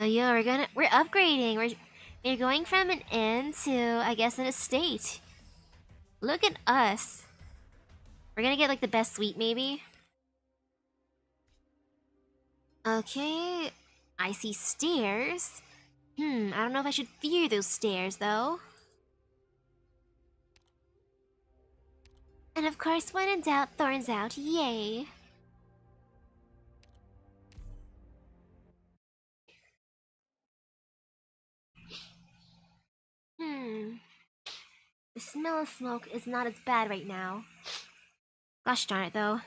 Speaker 1: Oh, yeah, we're upgrading. We're going from an inn to, I guess, an estate. Look at us. We're gonna get like the best suite, maybe. Okay, I see stairs. I don't know if I should fear those stairs, though. And of course, when in doubt, thorns out. Yay. The smell of smoke is not as bad right now. Gosh darn it, though.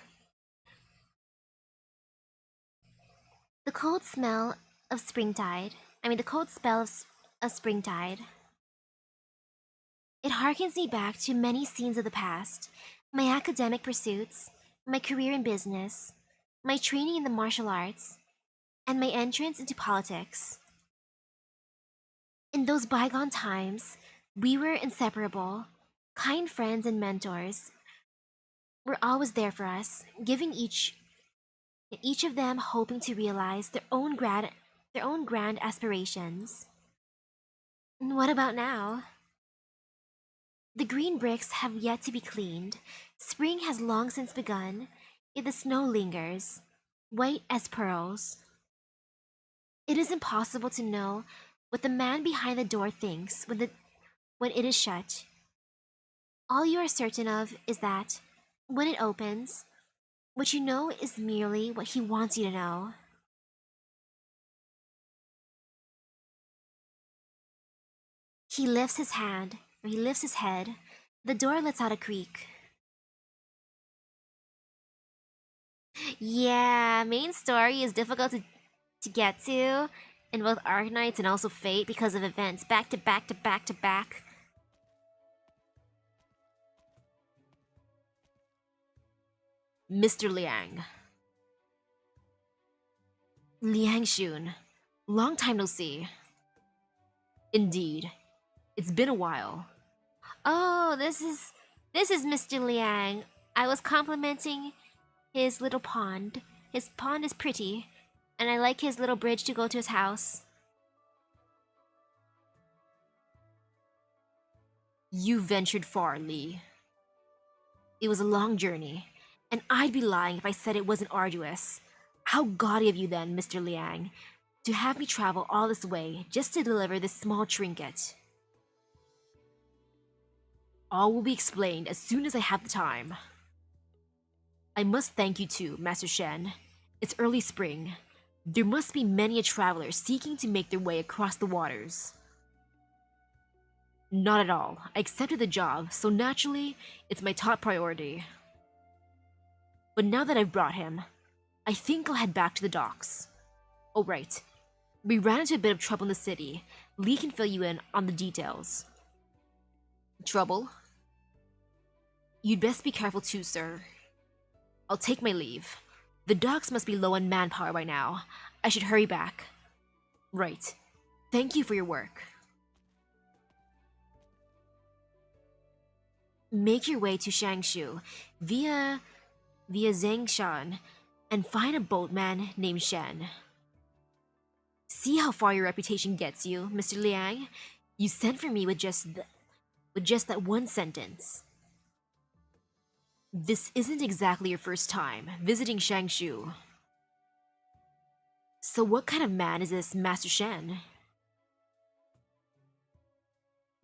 Speaker 1: The cold smell of springtide. The cold spell of springtide. It harkens me back to many scenes of the past. My academic pursuits, my career in business, my training in the martial arts, and my entrance into politics. In those bygone times, we were inseparable. Kind friends and mentors were always there for us, giving each of them hoping to realize their own grand aspirations. And what about now? The green bricks have yet to be cleaned. Spring has long since begun, yet the snow lingers, white as pearls. It is impossible to know what the man behind the door thinks when it is shut. All you are certain of is that, when it opens, what you know is merely what he wants you to know. He lifts his hand, or he lifts his head. The door lets out a creak. Yeah, main story is difficult to get to in both Arknights and also Fate because of events back to back to back to back.
Speaker 2: Mr. Liang. Liang Shun. Long time no see. Indeed. It's been a while.
Speaker 1: Oh, this is Mr. Liang. I was complimenting his little pond. His pond is pretty, and I like his little bridge to go to his house.
Speaker 2: You ventured far, Li. It was a long journey, and I'd be lying if I said it wasn't arduous. How gaudy of you then, Mr. Liang, to have me travel all this way just to deliver this small trinket. All will be explained as soon as I have the time. I must thank you too, Master Shen. It's early spring. There must be many a traveler seeking to make their way across the waters. Not at all. I accepted the job, so naturally, it's my top priority. But now that I've brought him, I think I'll head back to the docks. Oh right. We ran into a bit of trouble in the city. Lee can fill you in on the details. Trouble? You'd best be careful too, sir. I'll take my leave. The docks must be low on manpower by now. I should hurry back. Right. Thank you for your work. Make your way to Shangshu via Zhengshan and find a boatman named Shen. See how far your reputation gets you, Mr. Liang. You sent for me with just that one sentence. This isn't exactly your first time visiting Shangshu. So what kind of man is this Master Shen?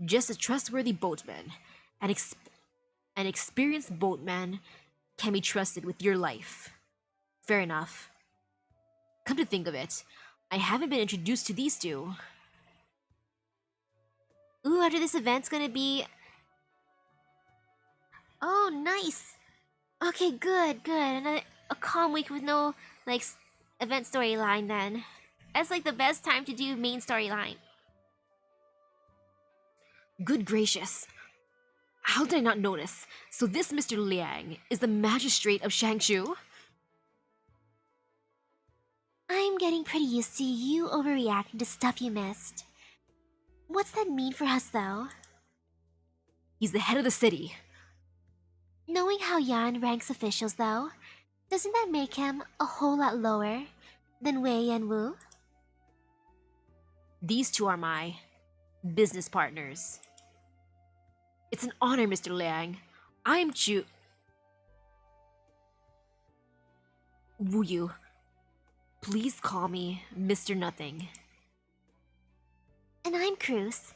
Speaker 2: Just a trustworthy boatman. An experienced boatman can be trusted with your life. Fair enough. Come to think of it, I haven't been introduced to these two.
Speaker 1: Ooh, after this event's gonna be... Oh, nice! Okay, good, good. And a calm week with no, like, event storyline then. That's like the best time to do main storyline.
Speaker 2: Good gracious. How did I not notice? So this Mr. Liang is the magistrate of Shangshu?
Speaker 1: I'm getting pretty used to you overreacting to stuff you missed. What's that mean for us, though?
Speaker 2: He's the head of the city.
Speaker 1: Knowing how Yan ranks officials, though, doesn't that make him a whole lot lower than Wei and Wu?
Speaker 2: These two are my business partners. It's an honor, Mr. Liang. I am Wu Yu. Please call me Mr. Nothing.
Speaker 1: And I'm Cruz.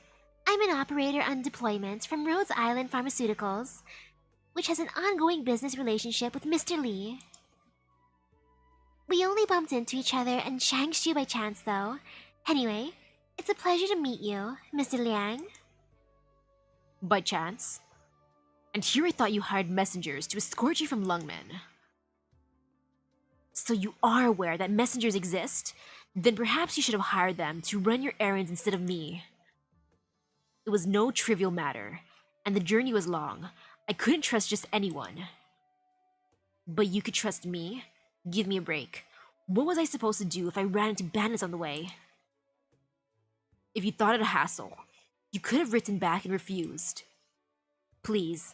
Speaker 1: I'm an operator on deployment from Rhodes Island Pharmaceuticals, which has an ongoing business relationship with Mr. Lee. We only bumped into each other in Shangshu by chance, though. Anyway, it's a pleasure to meet you, Mr. Liang.
Speaker 2: By chance? And here I thought you hired messengers to escort you from Lungmen. So you are aware that messengers exist? Then perhaps you should have hired them to run your errands instead of me. It was no trivial matter, and the journey was long. I couldn't trust just anyone. But you could trust me? Give me a break. What was I supposed to do if I ran into bandits on the way? If you thought it a hassle, you could have written back and refused. Please,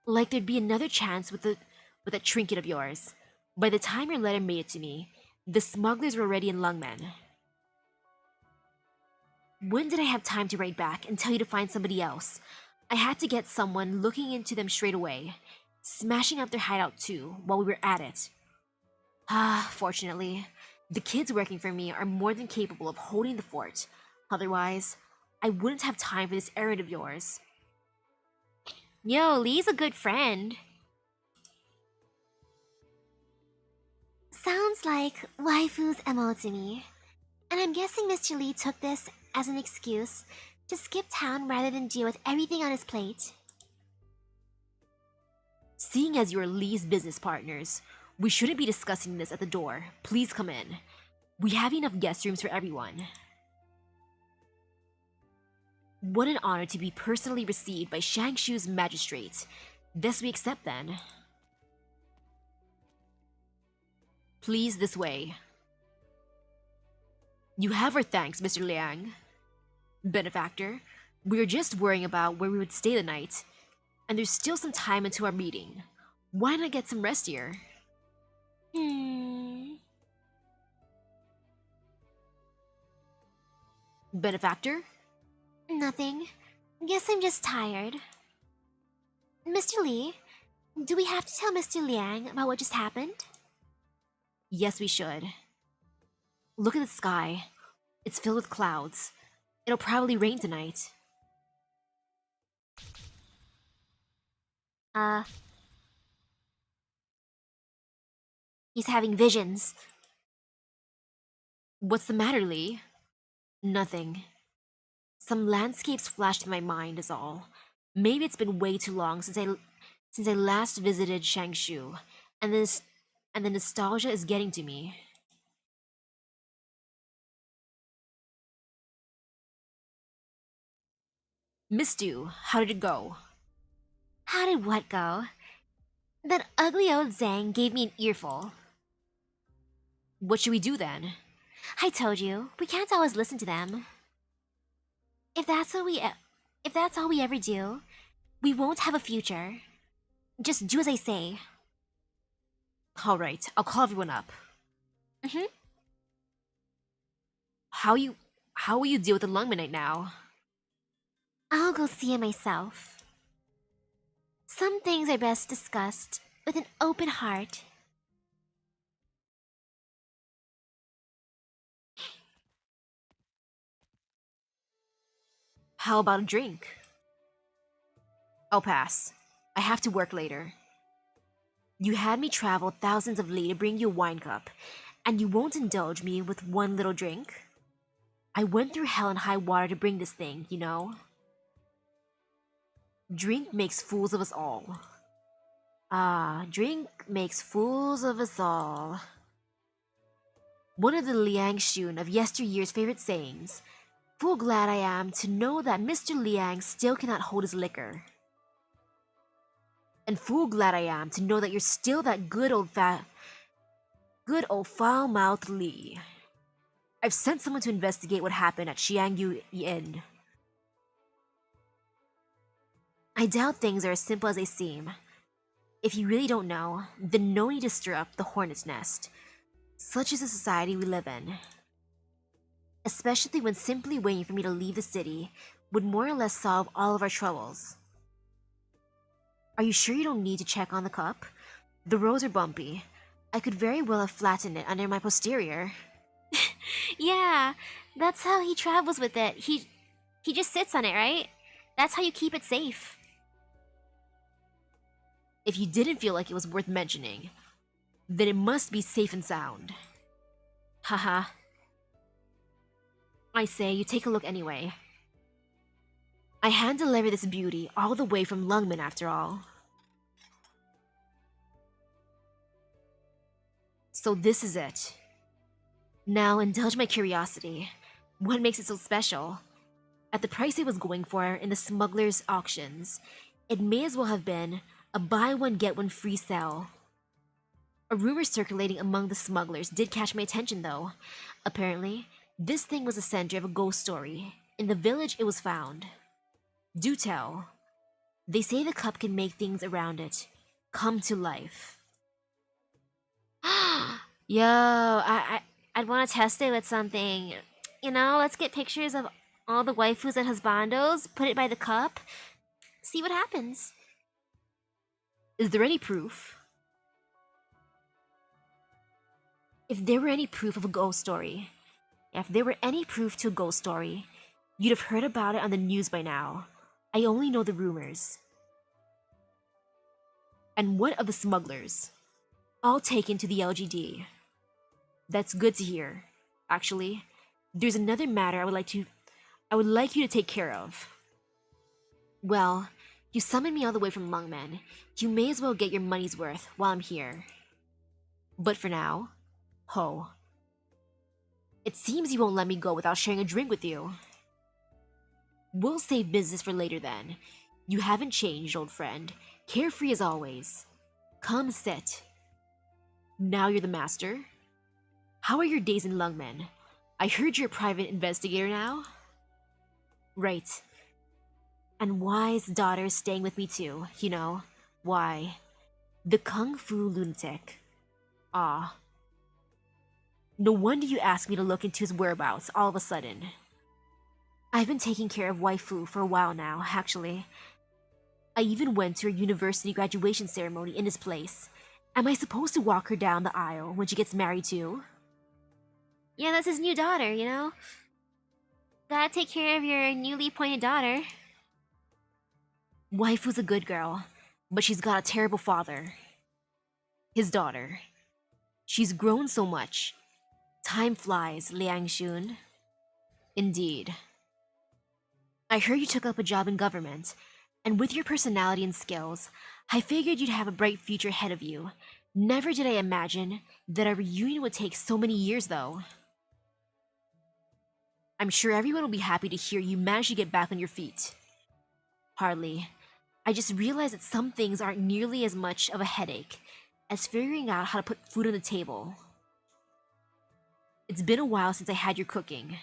Speaker 2: like there'd be another chance with that trinket of yours. By the time your letter made it to me, the smugglers were already in Lungmen. When did I have time to write back and tell you to find somebody else? I had to get someone looking into them straight away, smashing up their hideout too while we were at it. Fortunately, the kids working for me are more than capable of holding the fort. Otherwise, I wouldn't have time for this errand of yours.
Speaker 1: Yo, Lee's a good friend. Sounds like waifu's MO to me. And I'm guessing Mr. Lee took this as an excuse to skip town rather than deal with everything on his plate.
Speaker 2: Seeing as you're Lee's business partners, we shouldn't be discussing this at the door. Please come in. We have enough guest rooms for everyone. What an honor to be personally received by Shangshu's magistrate. This we accept then. Please, this way. You have our thanks, Mr. Liang. Benefactor, we were just worrying about where we would stay the night, and there's still some time until our meeting. Why not get some rest here? Benefactor?
Speaker 1: Nothing. Guess I'm just tired. Mr. Lee, do we have to tell Mr. Liang about what just happened?
Speaker 2: Yes, we should. Look at the sky. It's filled with clouds. It'll probably rain tonight.
Speaker 1: He's having visions.
Speaker 2: What's the matter, Lee? Nothing. Some landscapes flashed in my mind is all. Maybe it's been way too long since I last visited Shangshu, and the nostalgia is getting to me. Miss Du, how did it go?
Speaker 1: How did what go? That ugly old Zhang gave me an earful.
Speaker 2: What should we do then?
Speaker 1: I told you, we can't always listen to them. If that's all we ever do, we won't have a future. Just do as I say.
Speaker 2: Alright, I'll call everyone up. How will you deal with the Lungmanite now?
Speaker 1: I'll go see it myself. Some things are best discussed with an open heart.
Speaker 2: How about a drink? I'll pass. I have to work later. You had me travel thousands of li to bring you a wine cup, and you won't indulge me with one little drink? I went through hell and high water to bring this thing, you know? Drink makes fools of us all. Ah, drink makes fools of us all. One of the Liang Shun of yesteryear's favorite sayings. Full glad I am to know that Mr. Liang still cannot hold his liquor. And full glad I am to know that you're still that good old foul-mouthed Li. I've sent someone to investigate what happened at Xiangyu Inn. I doubt things are as simple as they seem. If you really don't know, then no need to stir up the hornet's nest. Such is the society we live in. Especially when simply waiting for me to leave the city would more or less solve all of our troubles. Are you sure you don't need to check on the cup? The rows are bumpy. I could very well have flattened it under my posterior.
Speaker 1: Yeah, that's how he travels with it. He just sits on it, right? That's how you keep it safe.
Speaker 2: If you didn't feel like it was worth mentioning, then it must be safe and sound. Haha. I say, you take a look anyway. I hand-deliver this beauty all the way from Lungmen after all. So this is it. Now indulge my curiosity. What makes it so special? At the price it was going for in the smugglers' auctions, it may as well have been a buy one get one free sale. A rumor circulating among the smugglers did catch my attention though. Apparently, this thing was the center of a ghost story. In the village it was found. Do tell. They say the cup can make things around it come to life.
Speaker 1: Yo, I'd want to test it with something. You know, let's get pictures of all the waifus and husbandos, put it by the cup, see what happens.
Speaker 2: Is there any proof? If there were any proof to a ghost story, You'd have heard about it on the news by now. I only know the rumors. And what of the smugglers? All taken to the LGD. That's good to hear. Actually, there's another matter I would like you to take care of. Well, you summoned me all the way from Lungmen. You may as well get your money's worth while I'm here. But for now, ho. It seems you won't let me go without sharing a drink with you. We'll save business for later then. You haven't changed, old friend. Carefree as always. Come sit. Now you're the master? How are your days in Lungmen? I heard you're a private investigator now? Right. And Why's daughter is staying with me too, you know? Why? The Kung Fu lunatic. Ah. No wonder you asked me to look into his whereabouts all of a sudden. I've been taking care of Waifu for a while now, actually. I even went to her university graduation ceremony in his place. Am I supposed to walk her down the aisle when she gets married too?
Speaker 1: Yeah, that's his new daughter, you know? Gotta take care of your newly appointed daughter.
Speaker 2: Waifu's a good girl, but she's got a terrible father. His daughter. She's grown so much. Time flies, Liang Shun. Indeed. I heard you took up a job in government, and with your personality and skills, I figured you'd have a bright future ahead of you. Never did I imagine that a reunion would take so many years, though. I'm sure everyone will be happy to hear you managed to get back on your feet. Hardly. I just realized that some things aren't nearly as much of a headache as figuring out how to put food on the table. It's been a while since I had your cooking.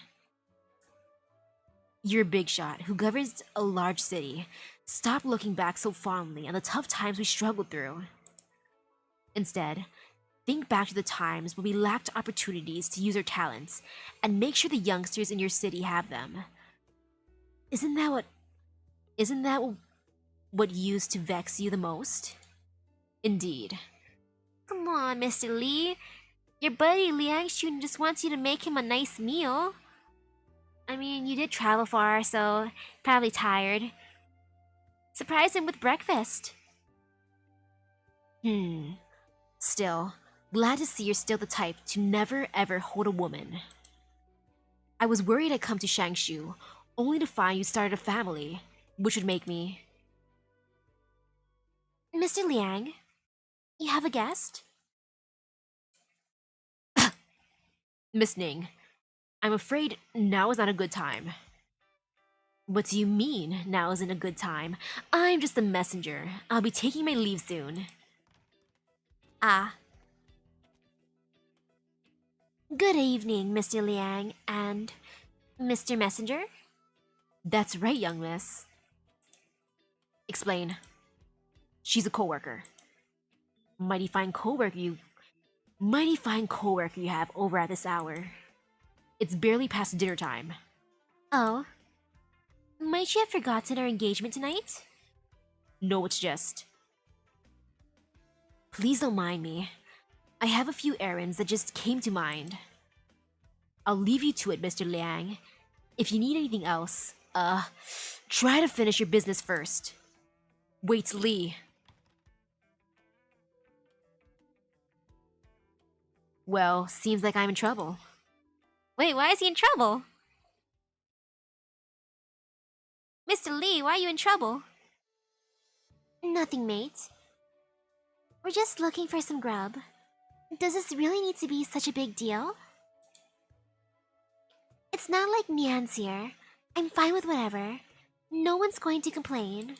Speaker 2: You're a big shot who governs a large city. Stop looking back so fondly on the tough times we struggled through. Instead, think back to the times when we lacked opportunities to use our talents and make sure the youngsters in your city have them. Isn't that what used to vex you the most? Indeed.
Speaker 1: Come on, Mr. Lee. Your buddy Liang Shun just wants you to make him a nice meal. I mean, you did travel far, so probably tired. Surprise him with breakfast.
Speaker 2: Still, glad to see you're still the type to never ever hold a woman. I was worried I'd come to Shangshu, only to find you started a family, which would make me...
Speaker 1: Mr. Liang, you have a guest?
Speaker 2: Miss Ning, I'm afraid now is not a good time. What do you mean, now isn't a good time? I'm just a messenger. I'll be taking my leave soon.
Speaker 1: Ah. Good evening, Mr. Liang and Mr. Messenger.
Speaker 2: That's right, young miss. Explain. She's a coworker. Mighty fine coworker you have over at this hour. It's barely past dinner time.
Speaker 1: Oh. Might she have forgotten our engagement tonight?
Speaker 2: No, it's just... Please don't mind me. I have a few errands that just came to mind. I'll leave you to it, Mr. Liang. If you need anything else, try to finish your business first. Wait, Lee. Well, seems like I'm in trouble.
Speaker 1: Wait, why is he in trouble? Mr. Lee, why are you in trouble? Nothing, mate. We're just looking for some grub. Does this really need to be such a big deal? It's not like Mian's here. I'm fine with whatever. No one's going to complain.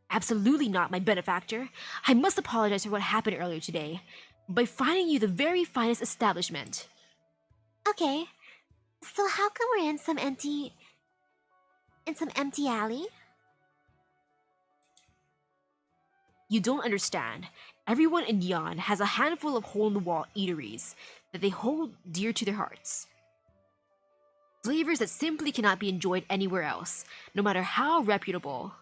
Speaker 2: Absolutely not, my benefactor. I must apologize for what happened earlier today by finding you the very finest establishment.
Speaker 1: Okay, so how come we're in some empty alley?
Speaker 2: You don't understand. Everyone in Yon has a handful of hole-in-the-wall eateries that they hold dear to their hearts. Flavors that simply cannot be enjoyed anywhere else, no matter how reputable.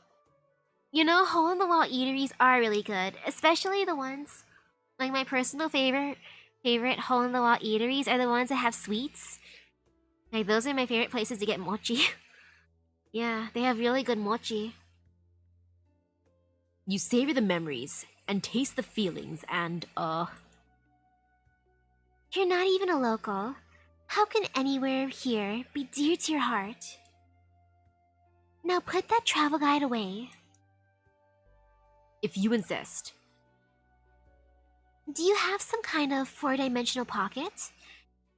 Speaker 1: You know, hole-in-the-wall eateries are really good, especially the ones... Like, my personal favorite hole-in-the-wall eateries are the ones that have sweets. Like, those are my favorite places to get mochi. Yeah, they have really good mochi.
Speaker 2: You savor the memories and taste the feelings
Speaker 1: You're not even a local. How can anywhere here be dear to your heart? Now put that travel guide away.
Speaker 2: if you insist.
Speaker 1: Do you have some kind of four-dimensional pocket?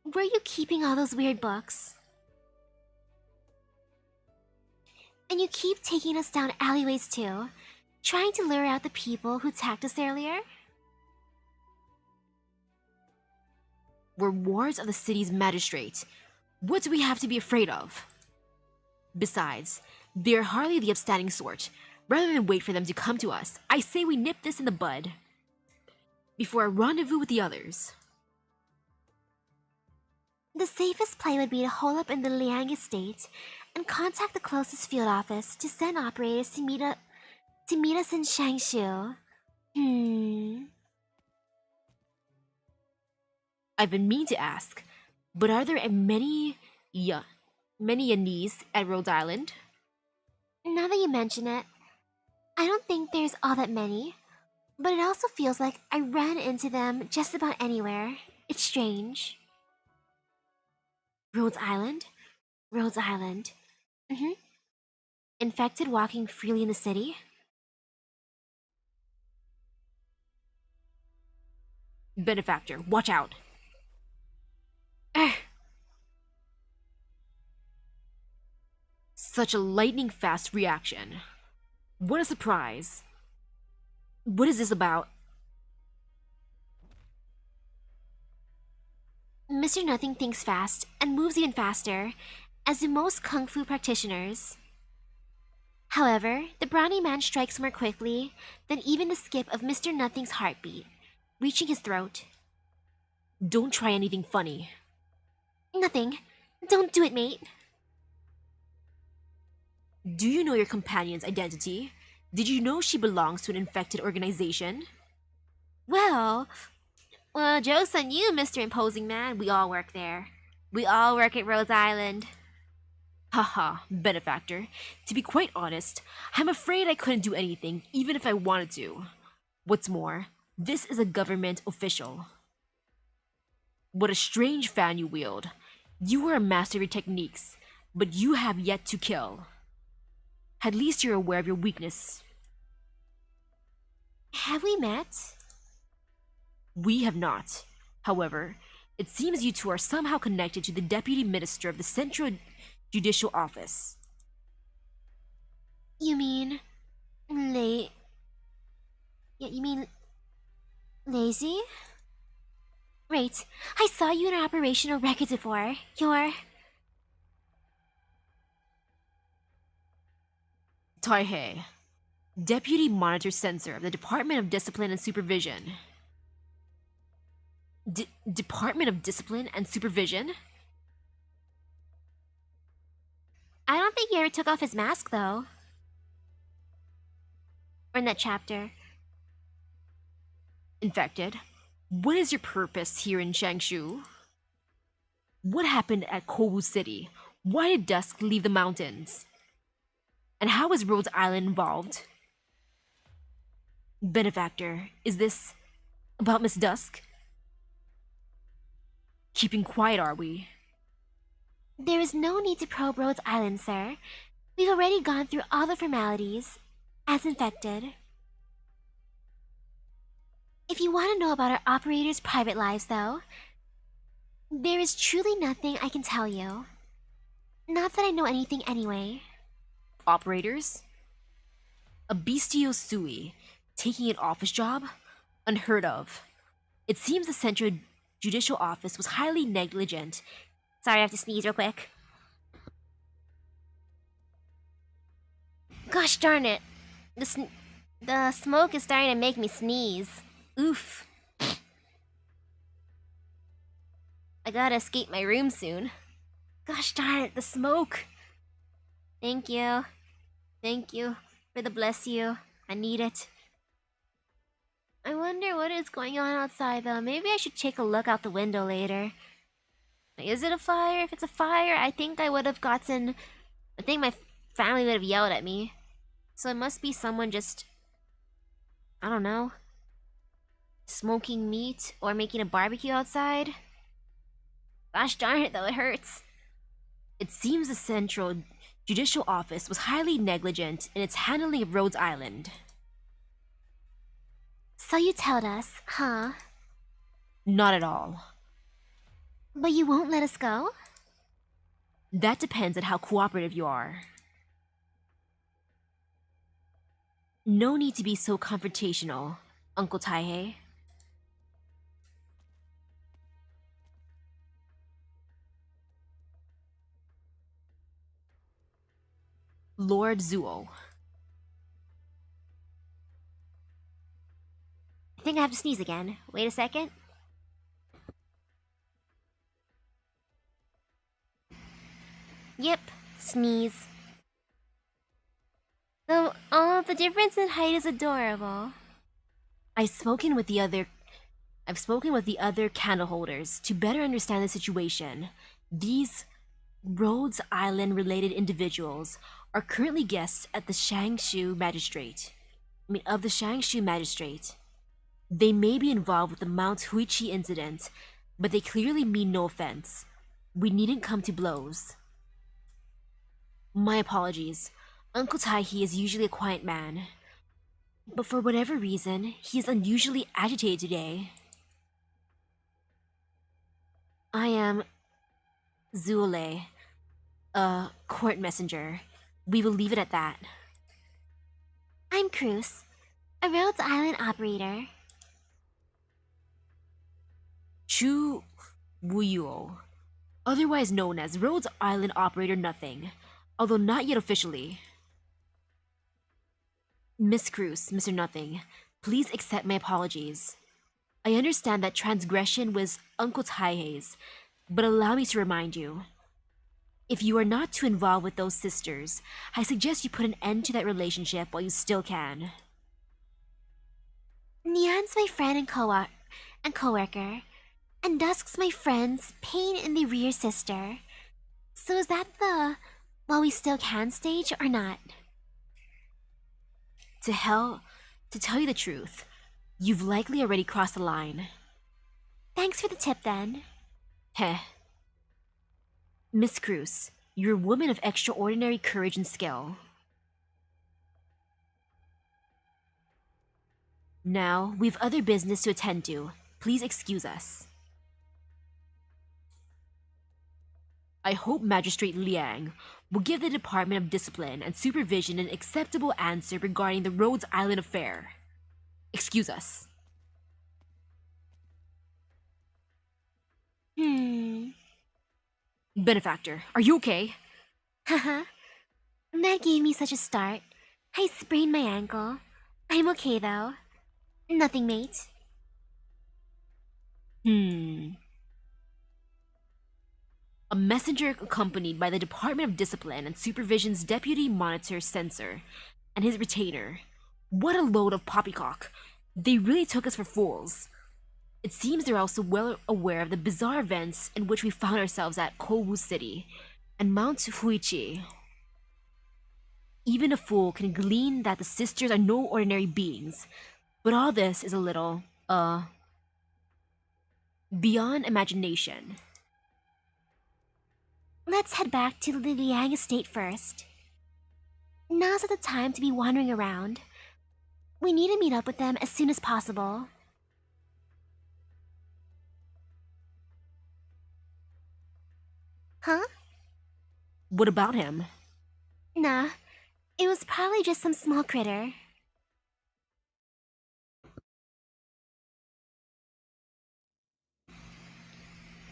Speaker 1: Where are you keeping all those weird books? And you keep taking us down alleyways too, trying to lure out the people who attacked us earlier?
Speaker 2: We're wards of the city's magistrate. What do we have to be afraid of? Besides, they're hardly the upstanding sort. Rather than wait for them to come to us, I say we nip this in the bud before I rendezvous with the others.
Speaker 1: The safest play would be to hole up in the Liang estate and contact the closest field office to send operators to meet us in Shangshu.
Speaker 2: I've been meaning to ask, but are there many Yanese at Rhode Island?
Speaker 1: Now that you mention it, I don't think there's all that many, but it also feels like I ran into them just about anywhere. It's strange. Rhode Island? Rhode Island. Infected walking freely in the city?
Speaker 2: Benefactor, watch out. Such a lightning-fast reaction. What a surprise. What is this about?
Speaker 1: Mr. Nothing thinks fast and moves even faster, as do most kung fu practitioners. However, the brownie man strikes more quickly than even the skip of Mr. Nothing's heartbeat, reaching his throat.
Speaker 2: Don't try anything funny.
Speaker 1: Nothing. Don't do it, mate.
Speaker 2: Do you know your companion's identity? Did you know she belongs to an infected organization?
Speaker 1: Well, joke's on you, Mr. Imposing Man. We all work there. We all work at Rhode Island.
Speaker 2: Haha, benefactor. To be quite honest, I'm afraid I couldn't do anything, even if I wanted to. What's more, this is a government official. What a strange fan you wield. You are a master of your techniques, but you have yet to kill. At least you're aware of your weakness.
Speaker 1: Have we met?
Speaker 2: We have not. However, it seems you two are somehow connected to the Deputy Minister of the Central Judicial Office.
Speaker 1: You mean... You mean... lazy? Right. I saw you in our operational records before. You're...
Speaker 2: Taihei, Deputy Monitor Censor of the Department of Discipline and Supervision. Department of Discipline and Supervision?
Speaker 1: I don't think he ever took off his mask, though. Or in that chapter.
Speaker 2: Infected, what is your purpose here in Changshu? What happened at Kobu City? Why did Dusk leave the mountains? And how is Rhode Island involved? Benefactor, is this about Miss Dusk? Keeping quiet, are we?
Speaker 1: There is no need to probe Rhode Island, sir. We've already gone through all the formalities, as infected. If you want to know about our operators' private lives, though, there is truly nothing I can tell you. Not that I know anything anyway.
Speaker 2: Operators? A bestial Sui taking an office job? Unheard of. It seems the Central Judicial Office was highly negligent.
Speaker 1: Sorry, I have to sneeze real quick. Gosh darn it. The smoke is starting to make me sneeze. Oof. I gotta escape my room soon. Gosh darn it, the smoke. Thank you. Thank you for the bless you. I need it. I wonder what is going on outside though. Maybe I should take a look out the window later. Is it a fire? If it's a fire, I think I would have gotten... I think my family would have yelled at me. So it must be someone just... I don't know. Smoking meat or making a barbecue outside. Gosh darn it though, it hurts.
Speaker 2: It seems the Central Judicial Office was highly negligent in its handling of Rhodes Island.
Speaker 1: So you told us, huh?
Speaker 2: Not at all.
Speaker 1: But you won't let us go?
Speaker 2: That depends on how cooperative you are. No need to be so confrontational, Uncle Taihei. Lord Zuo.
Speaker 1: I think I have to sneeze again. Wait a second. Yep, sneeze. Though, oh, the difference in height is adorable.
Speaker 2: I've spoken with the other candle holders to better understand the situation. These Rhodes Island related individuals are currently guests at the Shangshu Magistrate. They may be involved with the Mount Huichi incident, but they clearly mean no offense. We needn't come to blows. My apologies. Uncle Taihei is usually a quiet man, but for whatever reason, he is unusually agitated today. I am Zuole, a court messenger. We will leave it at that.
Speaker 1: I'm Cruz, a Rhodes Island operator.
Speaker 2: Chu Wuyuo, otherwise known as Rhodes Island Operator Nothing, although not yet officially. Miss Cruz, Mr. Nothing, please accept my apologies. I understand that transgression was Uncle Taihei's, but allow me to remind you. If you are not too involved with those sisters, I suggest you put an end to that relationship while you still can.
Speaker 1: Neon's my friend and coworker, and Dusk's my friend's pain in the rear sister. So is that the while we still can stage or not?
Speaker 2: To tell you the truth, you've likely already crossed the line.
Speaker 1: Thanks for the tip then.
Speaker 2: Heh. Miss Cruz, you're a woman of extraordinary courage and skill. Now, we've other business to attend to. Please excuse us. I hope Magistrate Liang will give the Department of Discipline and Supervision an acceptable answer regarding the Rhodes Island affair. Excuse us. Benefactor, are you okay?
Speaker 1: Haha. That gave me such a start. I sprained my ankle. I'm okay though. Nothing, mate.
Speaker 2: A messenger accompanied by the Department of Discipline and Supervision's Deputy Monitor Censor and his retainer. What a load of poppycock. They really took us for fools. It seems they're also well aware of the bizarre events in which we found ourselves at Kowu City and Mount Huichi. Even a fool can glean that the sisters are no ordinary beings, but all this is a little, beyond imagination.
Speaker 1: Let's head back to the Liang estate first. Now's not the time to be wandering around. We need to meet up with them as soon as possible. Huh?
Speaker 2: What about him?
Speaker 1: Nah, it was probably just some small critter.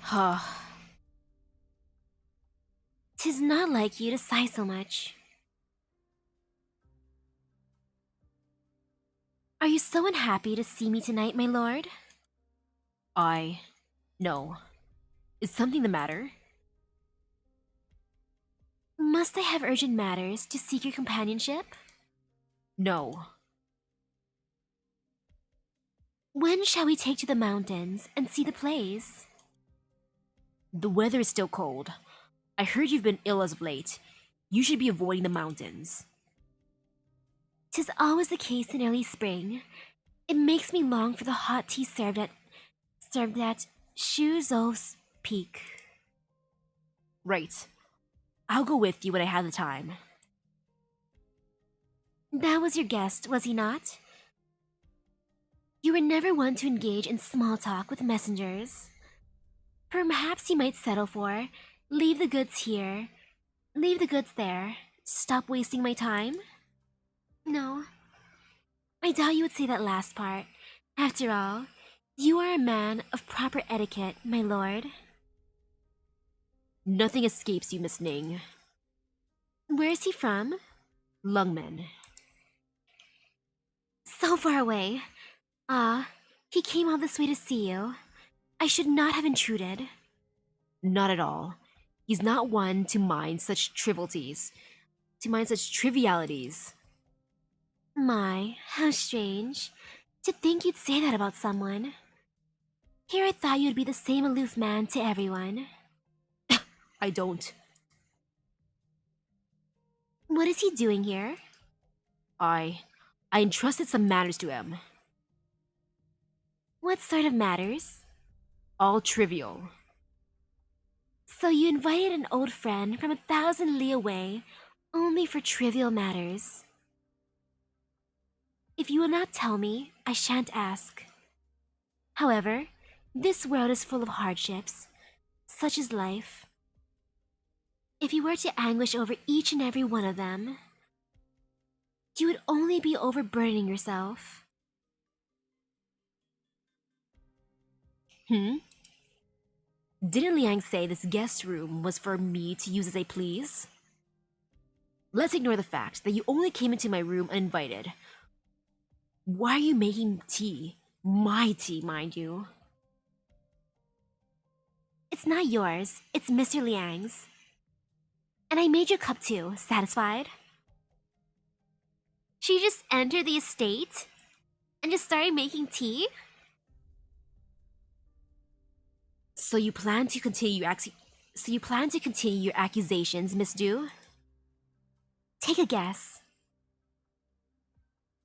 Speaker 2: Huh.
Speaker 1: 'Tis not like you to sigh so much. Are you so unhappy to see me tonight, my lord?
Speaker 2: No. Is something the matter?
Speaker 1: Must I have urgent matters to seek your companionship?
Speaker 2: No.
Speaker 1: When shall we take to the mountains and see the plays?
Speaker 2: The weather is still cold. I heard you've been ill as of late. You should be avoiding the mountains.
Speaker 1: 'Tis always the case in early spring. It makes me long for the hot tea served at Shuzo's Peak.
Speaker 2: Right. I'll go with you when I have the time.
Speaker 1: That was your guest, was he not? You were never one to engage in small talk with messengers. Perhaps you might settle for, leave the goods here, leave the goods there, stop wasting my time? No. I doubt you would say that last part. After all, you are a man of proper etiquette, my lord.
Speaker 2: Nothing escapes you, Miss Ning.
Speaker 1: Where is he from?
Speaker 2: Lungmen.
Speaker 1: So far away. Ah, he came all this way to see you. I should not have intruded.
Speaker 2: Not at all. He's not one to mind such trivialities.
Speaker 1: My, how strange. To think you'd say that about someone. Here I thought you'd be the same aloof man to everyone.
Speaker 2: I don't.
Speaker 1: What is he doing here?
Speaker 2: I entrusted some matters to him.
Speaker 1: What sort of matters?
Speaker 2: All trivial.
Speaker 1: So you invited an old friend from 1,000 li away only for trivial matters. If you will not tell me, I shan't ask. However, this world is full of hardships. Such is life. If you were to anguish over each and every one of them, you would only be overburdening yourself.
Speaker 2: Didn't Liang say this guest room was for me to use as I please? Let's ignore the fact that you only came into my room uninvited. Why are you making tea? My tea, mind you.
Speaker 1: It's not yours, it's Mr. Liang's. And I made your cup too, satisfied? She just entered the estate and just started making tea?
Speaker 2: So you plan to continue your accusations, Miss Du?
Speaker 1: Take a guess.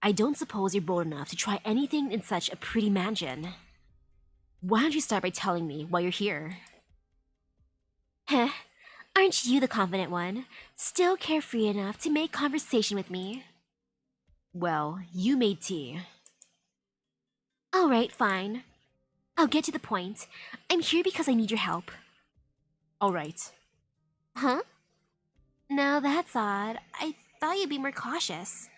Speaker 2: I don't suppose you're bold enough to try anything in such a pretty mansion. Why don't you start by telling me why you're here?
Speaker 1: Heh, aren't you the confident one? Still carefree enough to make conversation with me?
Speaker 2: Well, you made tea.
Speaker 1: Alright, fine. I'll get to the point. I'm here because I need your help.
Speaker 2: Alright.
Speaker 1: Huh? Now that's odd. I thought you'd be more cautious.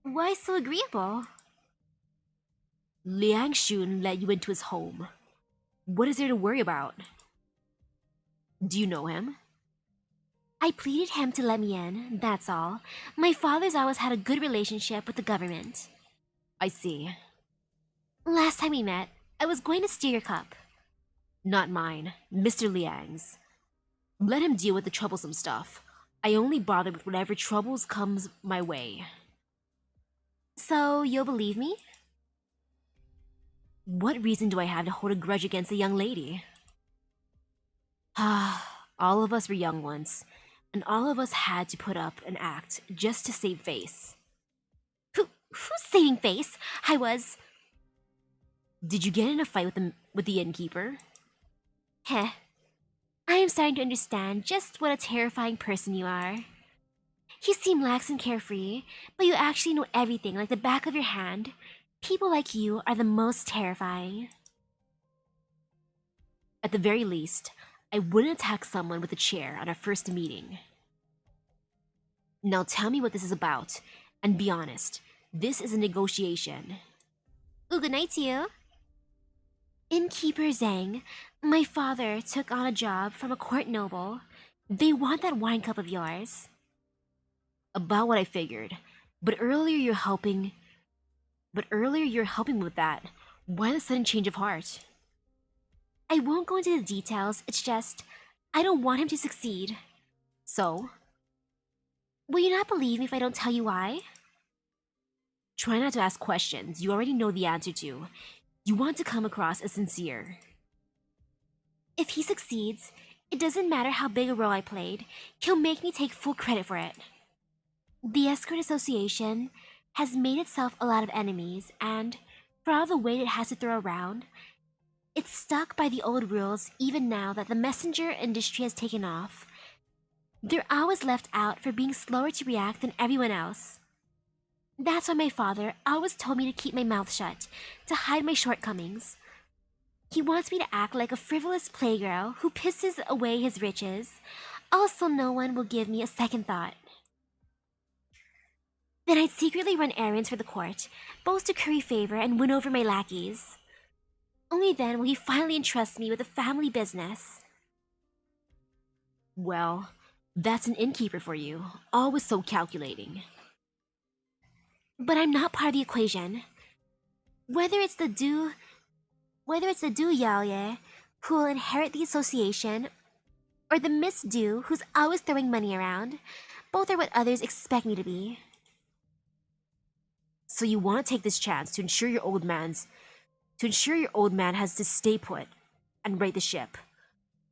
Speaker 1: Why so agreeable?
Speaker 2: Liang Shun let you into his home. What is there to worry about? Do you know him?
Speaker 1: I pleaded him to let me in, that's all. My father's always had a good relationship with the government.
Speaker 2: I see.
Speaker 1: Last time we met, I was going to steal your cup.
Speaker 2: Not mine, Mr. Liang's. Let him deal with the troublesome stuff. I only bother with whatever troubles comes my way.
Speaker 1: So, you'll believe me?
Speaker 2: What reason do I have to hold a grudge against a young lady? All of us were young once, and all of us had to put up an act just to save face.
Speaker 1: Who's saving face? I was...
Speaker 2: Did you get in a fight with the innkeeper?
Speaker 1: Heh. I am starting to understand just what a terrifying person you are. You seem lax and carefree, but you actually know everything like the back of your hand. People like you are the most terrifying.
Speaker 2: At the very least, I wouldn't attack someone with a chair on our first meeting. Now tell me what this is about, and be honest. This is a negotiation.
Speaker 1: Ooh, good night to you. Innkeeper Zhang, my father took on a job from a court noble. They want that wine cup of yours.
Speaker 2: About what I figured. But earlier you're helping with that. Why the sudden change of heart?
Speaker 1: I won't go into the details, it's just, I don't want him to succeed.
Speaker 2: So?
Speaker 1: Will you not believe me if I don't tell you why?
Speaker 2: Try not to ask questions you already know the answer to. You want to come across as sincere.
Speaker 1: If he succeeds, it doesn't matter how big a role I played, he'll make me take full credit for it. The Escort Association has made itself a lot of enemies, and for all the weight it has to throw around, it's stuck by the old rules even now that the messenger industry has taken off. They're always left out for being slower to react than everyone else. That's why my father always told me to keep my mouth shut, to hide my shortcomings. He wants me to act like a frivolous playgirl who pisses away his riches, also no one will give me a second thought. Then I'd secretly run errands for the court, both to curry favor and win over my lackeys. Only then will he finally entrust me with a family business.
Speaker 2: Well, that's an innkeeper for you, always so calculating.
Speaker 1: But I'm not part of the equation. Whether it's the Du Yaoye, who will inherit the association, or the Miss Du, who's always throwing money around, both are what others expect me to be.
Speaker 2: So you want to take this chance to ensure your old man has to stay put and right the ship.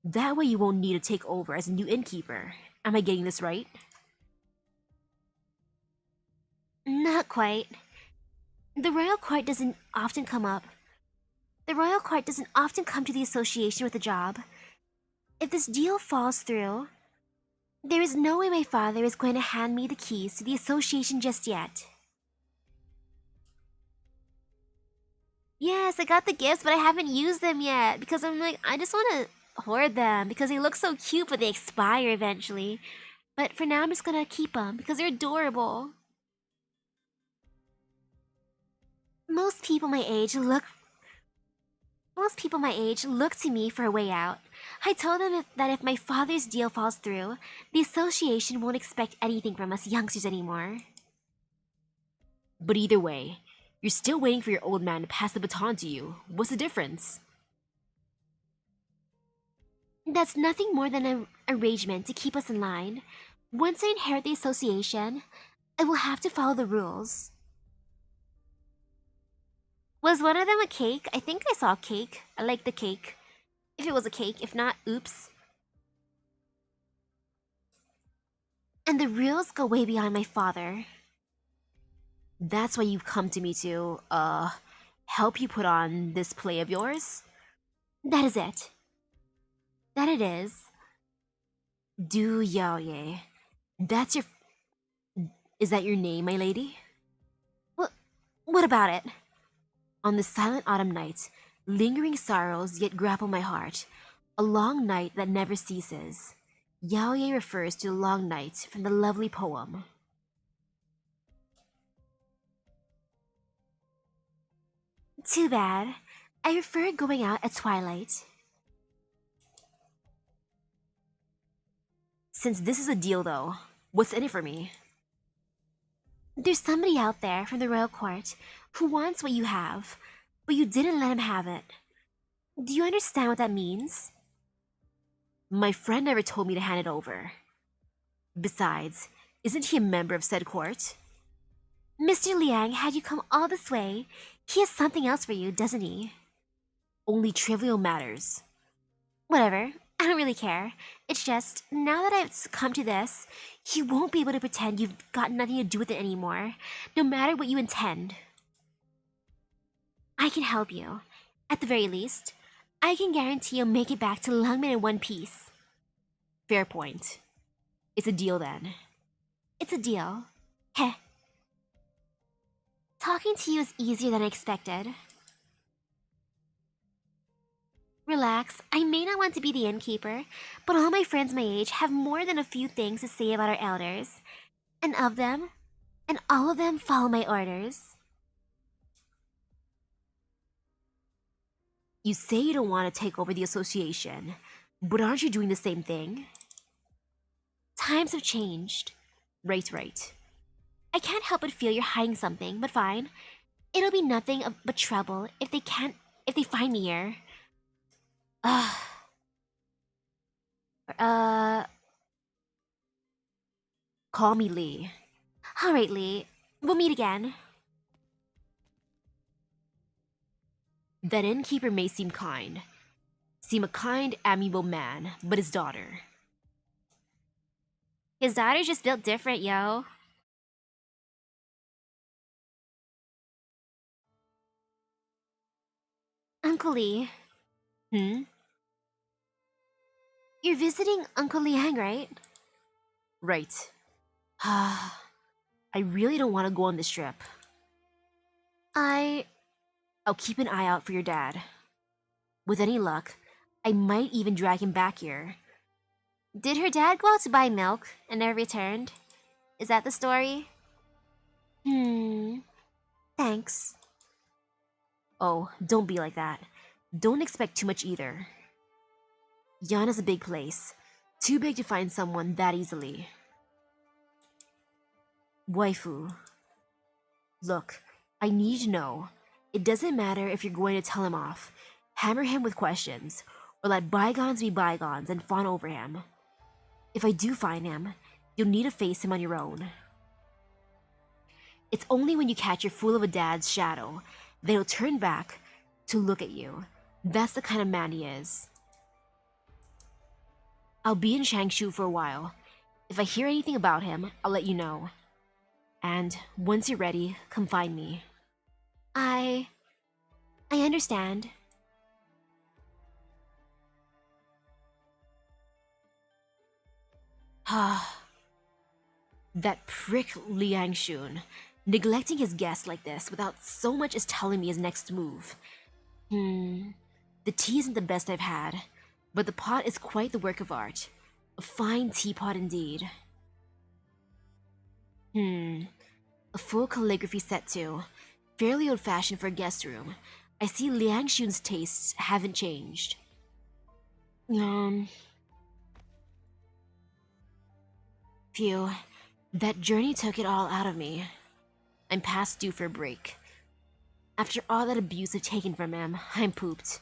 Speaker 2: That way you won't need to take over as a new innkeeper. Am I getting this right?
Speaker 1: Not quite. The royal court doesn't often come to the association with a job. If this deal falls through, there is no way my father is going to hand me the keys to the association just yet. Yes, I got the gifts, but I haven't used them yet because I just want to hoard them because they look so cute, but they expire eventually. But for now, I'm just gonna keep them because they're adorable. Most people my age look to me for a way out. I told them that if my father's deal falls through, the association won't expect anything from us youngsters anymore.
Speaker 2: But either way, you're still waiting for your old man to pass the baton to you. What's the difference?
Speaker 1: That's nothing more than an arrangement to keep us in line. Once I inherit the association, I will have to follow the rules. Was one of them a cake? I think I saw a cake. I like the cake. If it was a cake, if not, oops. And the rules go way beyond my father.
Speaker 2: That's why you've come to me to, help you put on this play of yours?
Speaker 1: That is it. That it is.
Speaker 2: Du Yaoye. Is that your name, my lady?
Speaker 1: What about it?
Speaker 2: On the silent autumn night, lingering sorrows yet grapple my heart, a long night that never ceases. Yaoye refers to the long night from the lovely poem.
Speaker 1: Too bad. I prefer going out at twilight.
Speaker 2: Since this is a deal though, what's in it for me?
Speaker 1: There's somebody out there from the royal court who wants what you have, but you didn't let him have it. Do you understand what that means?
Speaker 2: My friend never told me to hand it over. Besides, isn't he a member of said court?
Speaker 1: Mr. Liang had you come all this way. He has something else for you, doesn't he?
Speaker 2: Only trivial matters.
Speaker 1: Whatever. I don't really care. It's just, now that I've succumbed to this, you won't be able to pretend you've got nothing to do with it anymore, no matter what you intend. I can help you. At the very least, I can guarantee you'll make it back to Lungmen in one piece.
Speaker 2: Fair point. It's a deal then.
Speaker 1: It's a deal. Heh. Talking to you is easier than I expected. Relax, I may not want to be the innkeeper, but all my friends my age have more than a few things to say about our elders. And all of them follow my orders.
Speaker 2: You say you don't want to take over the association, but aren't you doing the same thing?
Speaker 1: Times have changed.
Speaker 2: Right.
Speaker 1: I can't help but feel you're hiding something, but fine. It'll be nothing but trouble if they find me here.
Speaker 2: Call me Lee.
Speaker 1: Alright, Lee. We'll meet again.
Speaker 2: That innkeeper may seem kind, seem a kind, amiable man, but his daughter.
Speaker 1: His daughter's just built different, yo. Uncle Lee,
Speaker 2: Hmm?
Speaker 1: you're visiting Uncle Liang, right?
Speaker 2: Right. I really don't want to go on this trip. I'll keep an eye out for your dad. With any luck, I might even drag him back here.
Speaker 1: Did her dad go out to buy milk and never returned? Is that the story? Thanks.
Speaker 2: Oh, don't be like that. Don't expect too much either. Yana's a big place. Too big to find someone that easily. Waifu. Look, I need to know. It doesn't matter if you're going to tell him off. Hammer him with questions, or let bygones be bygones and fawn over him. If I do find him, you'll need to face him on your own. It's only when you catch your fool of a dad's shadow that he'll turn back to look at you. That's the kind of man he is. I'll be in Changshu for a while. If I hear anything about him, I'll let you know. And once you're ready, come find me.
Speaker 1: I understand.
Speaker 2: That prick Liang Shun, neglecting his guests like this without so much as telling me his next move. The tea isn't the best I've had, but the pot is quite the work of art. A fine teapot indeed. A full calligraphy set too. Fairly old-fashioned for a guest room. I see Liang Shun's tastes haven't changed. Phew. That journey took it all out of me. I'm past due for a break. After all that abuse I've taken from him, I'm pooped.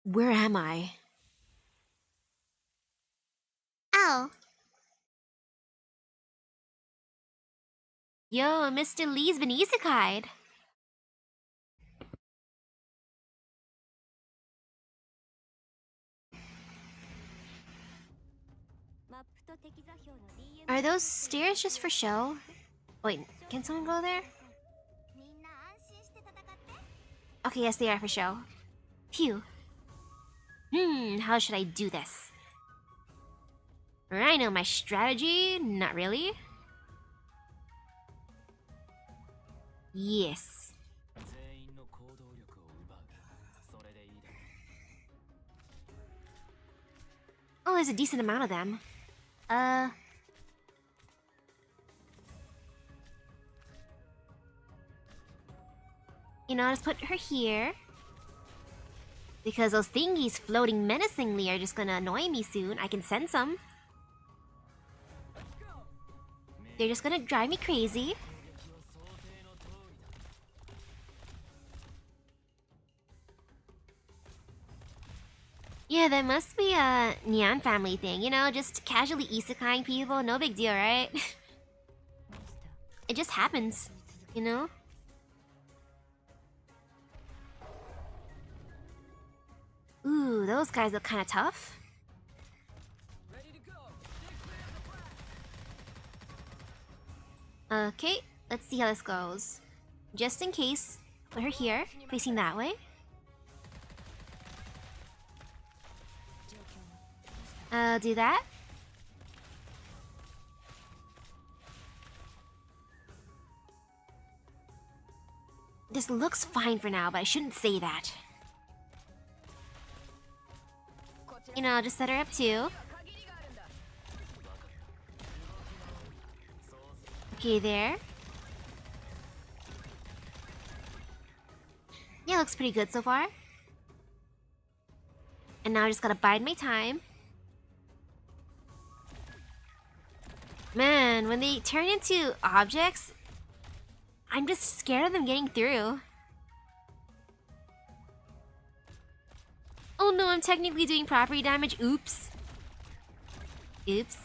Speaker 2: Where am I?
Speaker 1: Ow! Yo, Mr. Lee's been isekai'd. Are those stairs just for show? Wait, can someone go there? Okay, yes, they are for show. Phew. How should I do this? I know my strategy. Not really. Yes. Oh, there's a decent amount of them. You know, I'll just put her here. Because those thingies floating menacingly are just gonna annoy me soon. I can sense them. They're just gonna drive me crazy. Yeah, that must be a Nyan family thing, you know, just casually isekaiing people, no big deal, right? It just happens, you know? Ooh, those guys look kinda tough. Okay, let's see how this goes. Just in case, put her here, facing that way. Do that. This looks fine for now, but I shouldn't say that. You know, I'll just set her up too. Okay, there. Yeah, looks pretty good so far. And now I just gotta bide my time. Man, when they turn into objects, I'm just scared of them getting through. Oh no, I'm technically doing property damage. Oops. Oops.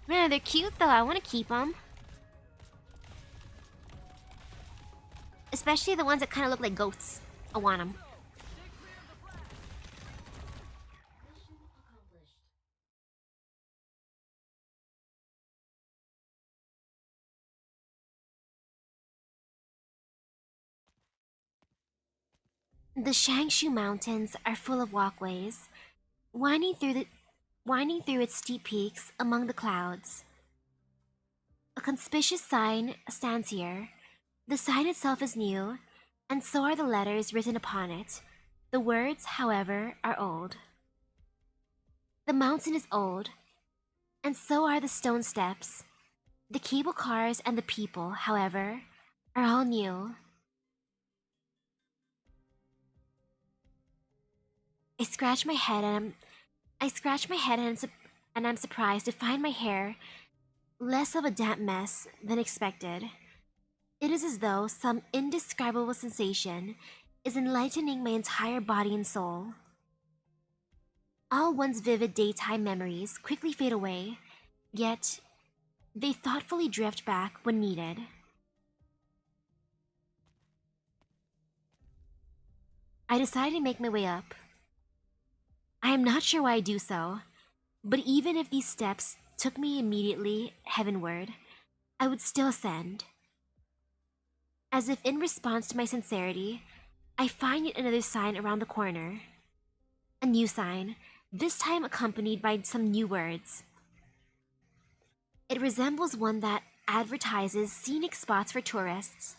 Speaker 1: Man, they're cute though. I want to keep them. Especially the ones that kind of look like goats. I want them. The Shangshu Mountains are full of walkways, winding through its steep peaks among the clouds. A conspicuous sign stands here. The sign itself is new, and so are the letters written upon it. The words, however, are old. The mountain is old, and so are the stone steps. The cable cars and the people, however, are all new. I scratch my head and I'm surprised to find my hair less of a damp mess than expected. It is as though some indescribable sensation is enlightening my entire body and soul. All one's vivid daytime memories quickly fade away, yet they thoughtfully drift back when needed. I decide to make my way up. I am not sure why I do so, but even if these steps took me immediately heavenward, I would still ascend. As if in response to my sincerity, I find yet another sign around the corner. A new sign, this time accompanied by some new words. It resembles one that advertises scenic spots for tourists.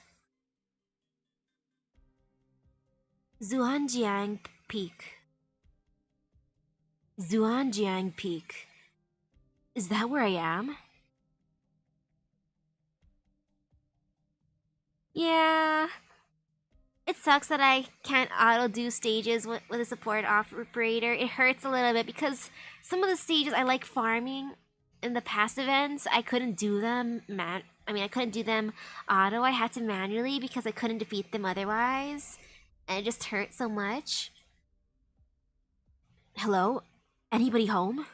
Speaker 1: Zhuangjiang Peak. Zhuangjiang Peak. Is that where I am? Yeah. It sucks that I can't auto-do stages with a support operator. It hurts a little bit because some of the stages I like farming in the past events, I couldn't do them I couldn't do them auto. I had to manually because I couldn't defeat them otherwise. And it just hurt so much. Hello? Anybody home?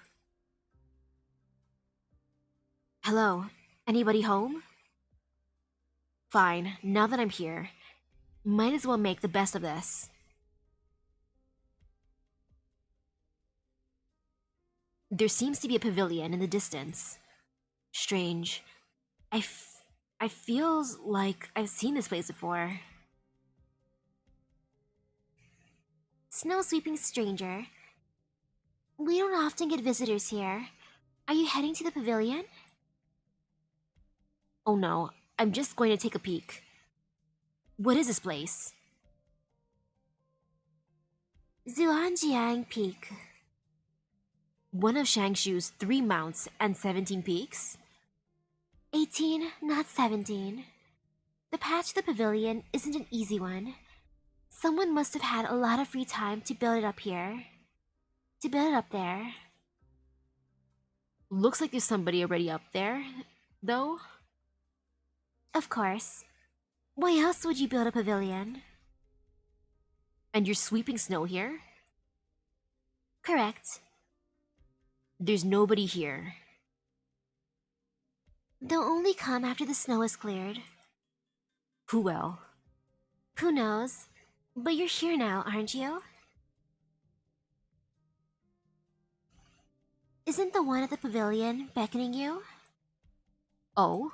Speaker 1: Hello? Anybody home? Fine, now that I'm here, might as well make the best of this. There seems to be a pavilion in the distance. Strange. I feels like I've seen this place before. Snow sweeping stranger. We don't often get visitors here. Are you heading to the pavilion? Oh no, I'm just going to take a peek. What is this place? Zhuangjiang Peak. One of Shangshu's 3 mounts and 17 peaks? 18, not 17. The path to the pavilion isn't an easy one. Someone must have had a lot of free time to build it up here. To build it up there. Looks like there's somebody already up there, though. Of course. Why else would you build a pavilion? And you're sweeping snow here? Correct. There's nobody here. They'll only come after the snow is cleared. Who will? Who knows? But you're here now, aren't you? Isn't the one at the pavilion beckoning you? Oh?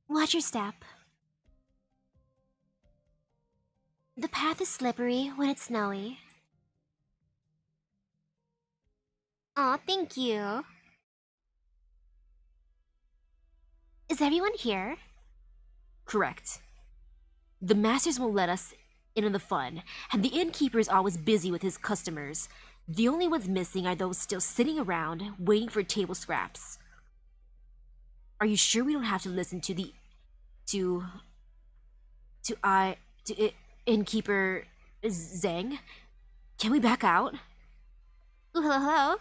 Speaker 1: Watch your step. The path is slippery when it's snowy. Aw, thank you. Is everyone here? Correct. The masters won't let us in on the fun, and the innkeeper is always busy with his customers. The only ones missing are those still sitting around, waiting for table scraps. Are you sure we don't have to listen to the... innkeeper Zhang? Can we back out? Ooh, hello, hello.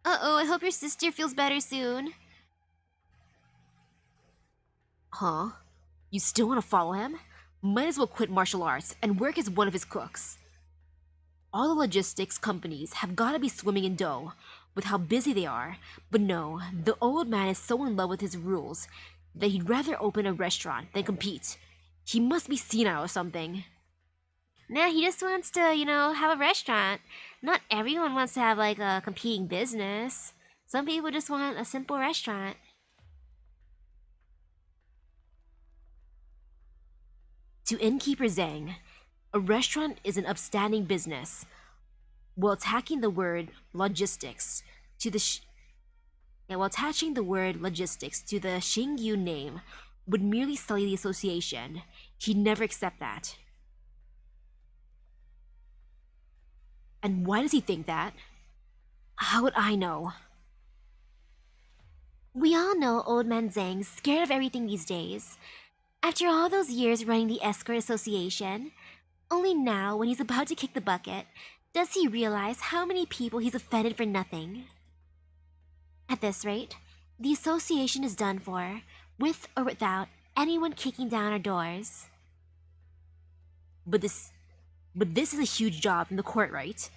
Speaker 1: Uh-oh, I hope your sister feels better soon. Huh? You still want to follow him? Might as well quit martial arts and work as one of his cooks.
Speaker 2: All the logistics companies have got to be swimming in dough with how busy they are, but no, the old man is so in love with his rules that he'd rather open a restaurant than compete. He must be senile or something.
Speaker 1: Nah, he just wants to, have a restaurant. Not everyone wants to have like a competing business. Some people just want a simple restaurant.
Speaker 2: To innkeeper Zhang, a restaurant is an upstanding business, while attaching the word logistics to the Xingyu name would merely sully the association. He'd never accept that. And why does he think that? How would I know?
Speaker 1: We all know Old Man Zhang's scared of everything these days. After all those years running the escort association, only now, when he's about to kick the bucket, does he realize how many people he's offended for nothing. At this rate, the association is done for, with or without anyone kicking down our doors.
Speaker 2: But this is a huge job in the court, right?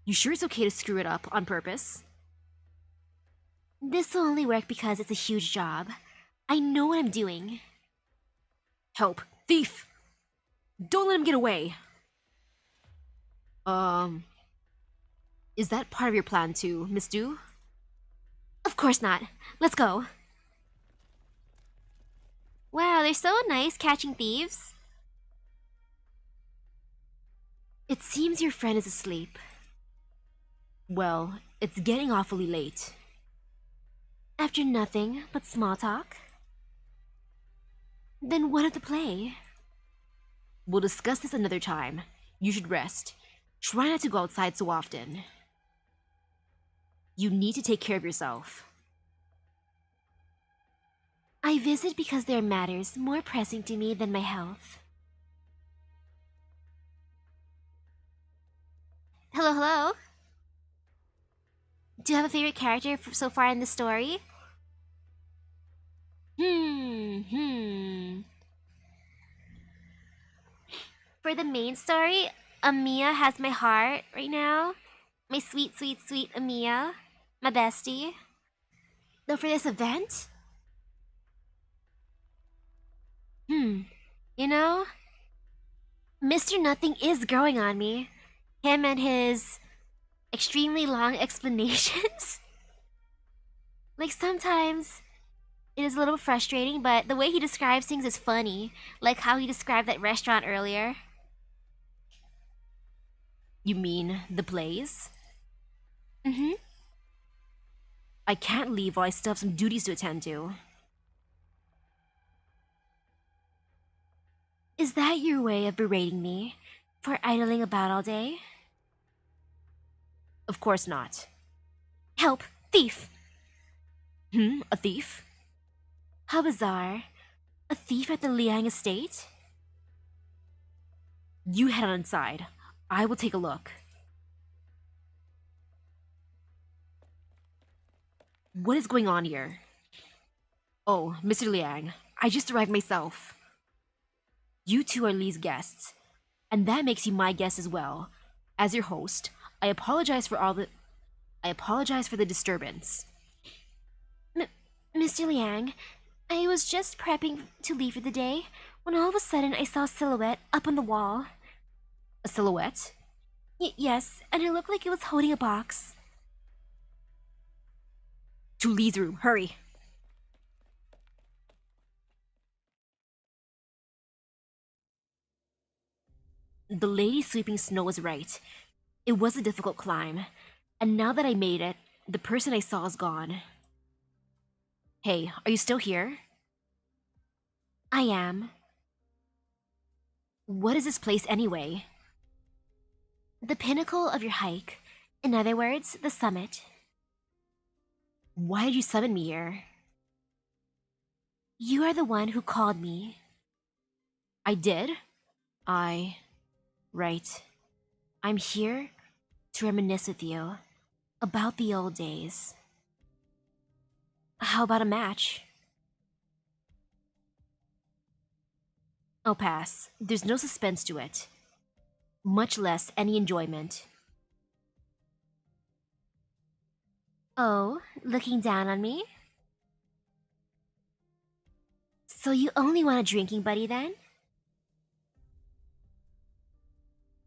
Speaker 2: You sure it's okay to screw it up on purpose?
Speaker 1: This will only work because it's a huge job. I know what I'm doing.
Speaker 2: Help! Thief! Don't let him get away! Is that part of your plan too, Miss Du?
Speaker 1: Of course not. Let's go. Wow, they're so nice catching thieves.
Speaker 2: It seems your friend is asleep. Well, it's getting awfully late.
Speaker 1: After nothing but small talk? Then what of the play?
Speaker 2: We'll discuss this another time. You should rest. Try not to go outside so often. You need to take care of yourself.
Speaker 1: I visit because there are matters more pressing to me than my health. Hello, hello? Do you have a favorite character so far in the story? For the main story, Amiya has my heart right now. My sweet, sweet, sweet Amiya. My bestie. Though for this event? You know? Mr. Nothing is growing on me. Him and his extremely long explanations. Like sometimes it is a little frustrating, but the way he describes things is funny. Like how he described that restaurant earlier.
Speaker 2: You mean the plays?
Speaker 1: Mm-hmm.
Speaker 2: I can't leave while I still have some duties to attend to.
Speaker 1: Is that your way of berating me for idling about all day?
Speaker 2: Of course not.
Speaker 1: Help! Thief!
Speaker 2: A thief?
Speaker 1: How bizarre. A thief at the Liang estate?
Speaker 2: You head on inside. I will take a look. What is going on here? Oh, Mr. Liang, I just arrived myself. You two are Lee's guests, and that makes you my guest as well. As your host, I apologize for the disturbance.
Speaker 1: Mr. Liang, I was just prepping to leave for the day when all of a sudden I saw a silhouette up on the wall.
Speaker 2: A silhouette?
Speaker 1: Yes, and it looked like it was holding a box.
Speaker 2: To Lee's room, hurry! The lady sweeping snow was right. It was a difficult climb, and now that I made it, the person I saw is gone. Hey, are you still here?
Speaker 1: I am.
Speaker 2: What is this place anyway?
Speaker 1: The pinnacle of your hike. In other words, the summit.
Speaker 2: Why did you summon me here?
Speaker 1: You are the one who called me.
Speaker 2: I did? Right. I'm here to reminisce with you about the old days. How about a match? I'll pass. There's no suspense to it. Much less any enjoyment.
Speaker 1: Oh, looking down on me? So you only want a drinking buddy then?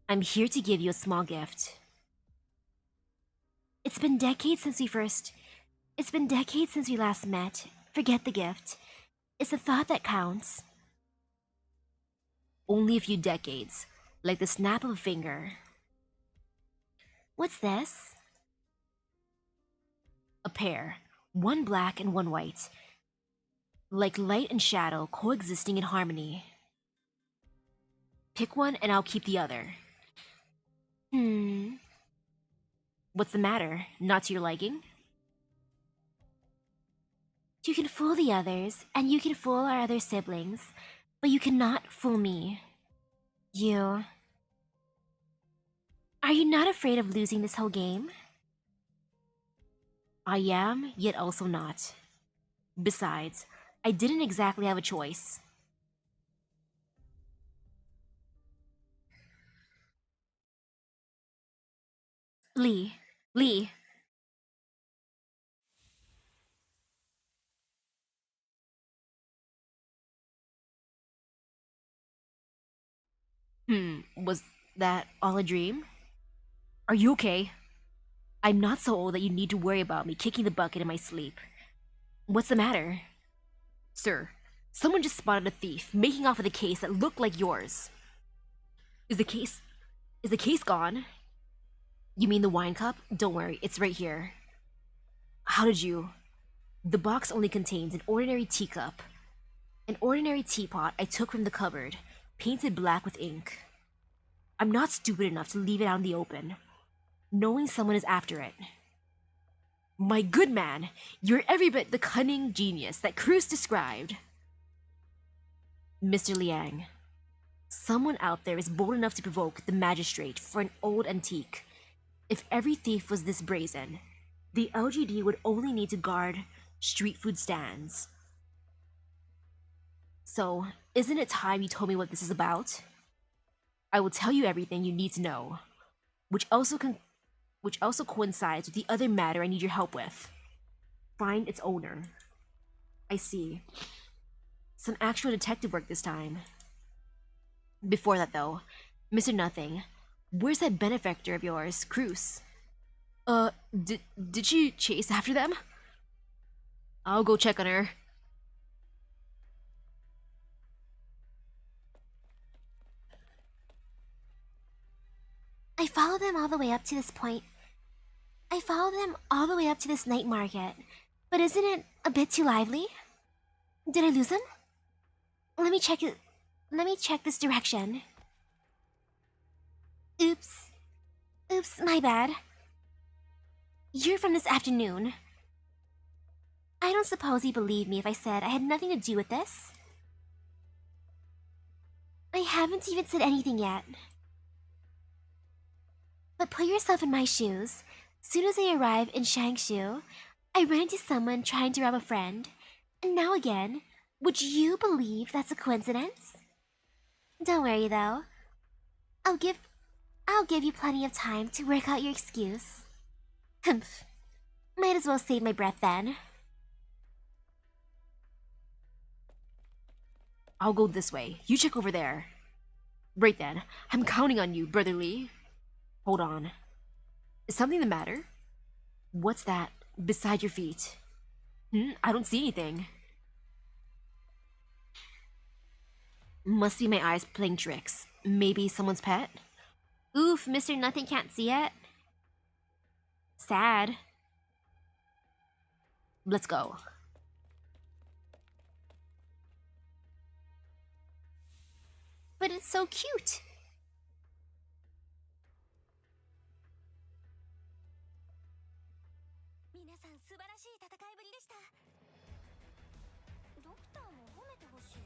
Speaker 1: I'm here to give you a small gift. It's been decades since we last met. Forget the gift. It's the thought that counts. Only a few decades, like the snap of a finger. What's this? A pair, one black and one white. Like light and shadow coexisting in harmony. Pick one and I'll keep the other. What's the matter? Not to your liking? You can fool the others, and you can fool our other siblings, but you cannot fool me. You... Are you not afraid of losing this whole game? I am, yet also not. Besides, I didn't exactly have a choice. Lee. Was that all a dream? Are you okay? I'm not so old that you need to worry about me kicking the bucket in my sleep. What's the matter? Sir, someone just spotted a thief making off with a case that looked like yours. Is the case gone? You mean the wine cup? Don't worry, it's right here. How did you? The box only contains an ordinary teacup. An ordinary teapot I took from the cupboard, painted black with ink. I'm not stupid enough to leave it out in the open, knowing someone is after it. My good man, you're every bit the cunning genius that Cruz described. Mr. Liang, someone out there is bold enough to provoke the magistrate for an old antique. If every thief was this brazen, the LGD would only need to guard street food stands. So, isn't it time you told me what this is about? I will tell you everything you need to know, which also coincides with the other matter I need your help with. Find its owner. I see. Some actual detective work this time. Before that, though, Mr. Nothing, where's that benefactor of yours, Cruz? Did she chase after them? I'll go check on her. I followed them all the way up to this point. I followed them all the way up to this night market. But isn't it a bit too lively? Did I lose them? Let me check it. Let me check this direction. Oops. Oops, my bad. You're from this afternoon. I don't suppose you believe me if I said I had nothing to do with this. I haven't even said anything yet. But put yourself in my shoes. Soon as I arrive in Shangshu, I run into someone trying to rob a friend. And now again, would you believe that's a coincidence? Don't worry though. I'll give you plenty of time to work out your excuse. Humph. Might as well save my breath then. I'll go this way. You check over there. Right then. I'm counting on you, Brother Lee. Hold on. Is something the matter? What's that beside your feet? I don't see anything. Must be my eyes playing tricks. Maybe someone's pet? Oof, Mr. Nothing can't see it. Sad. Let's go. But it's so cute.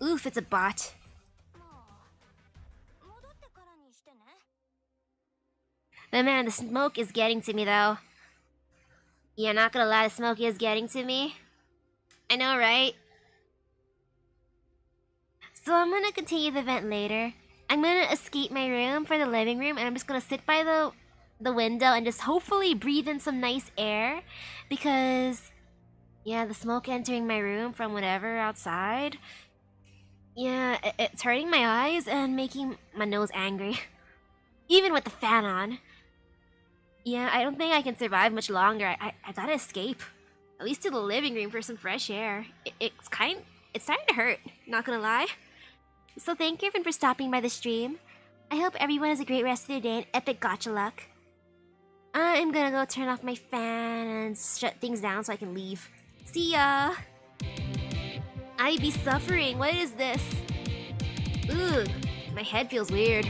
Speaker 1: Oof, it's a bot. But man, the smoke is getting to me though. Yeah, not gonna lie, the smoke is getting to me. I know, right? So I'm gonna continue the event later. I'm gonna escape my room for the living room and I'm just gonna sit by the window and just hopefully breathe in some nice air, because yeah, the smoke entering my room from whatever outside, yeah, it's hurting my eyes and making my nose angry. Even with the fan on. Yeah, I don't think I can survive much longer. I gotta escape. At least to the living room for some fresh air. It's starting to hurt, not gonna lie. So thank you everyone for stopping by the stream. I hope everyone has a great rest of their day and epic gacha luck. I'm gonna go turn off my fan and shut things down so I can leave. See ya! I be suffering, what is this? Ugh, my head feels weird.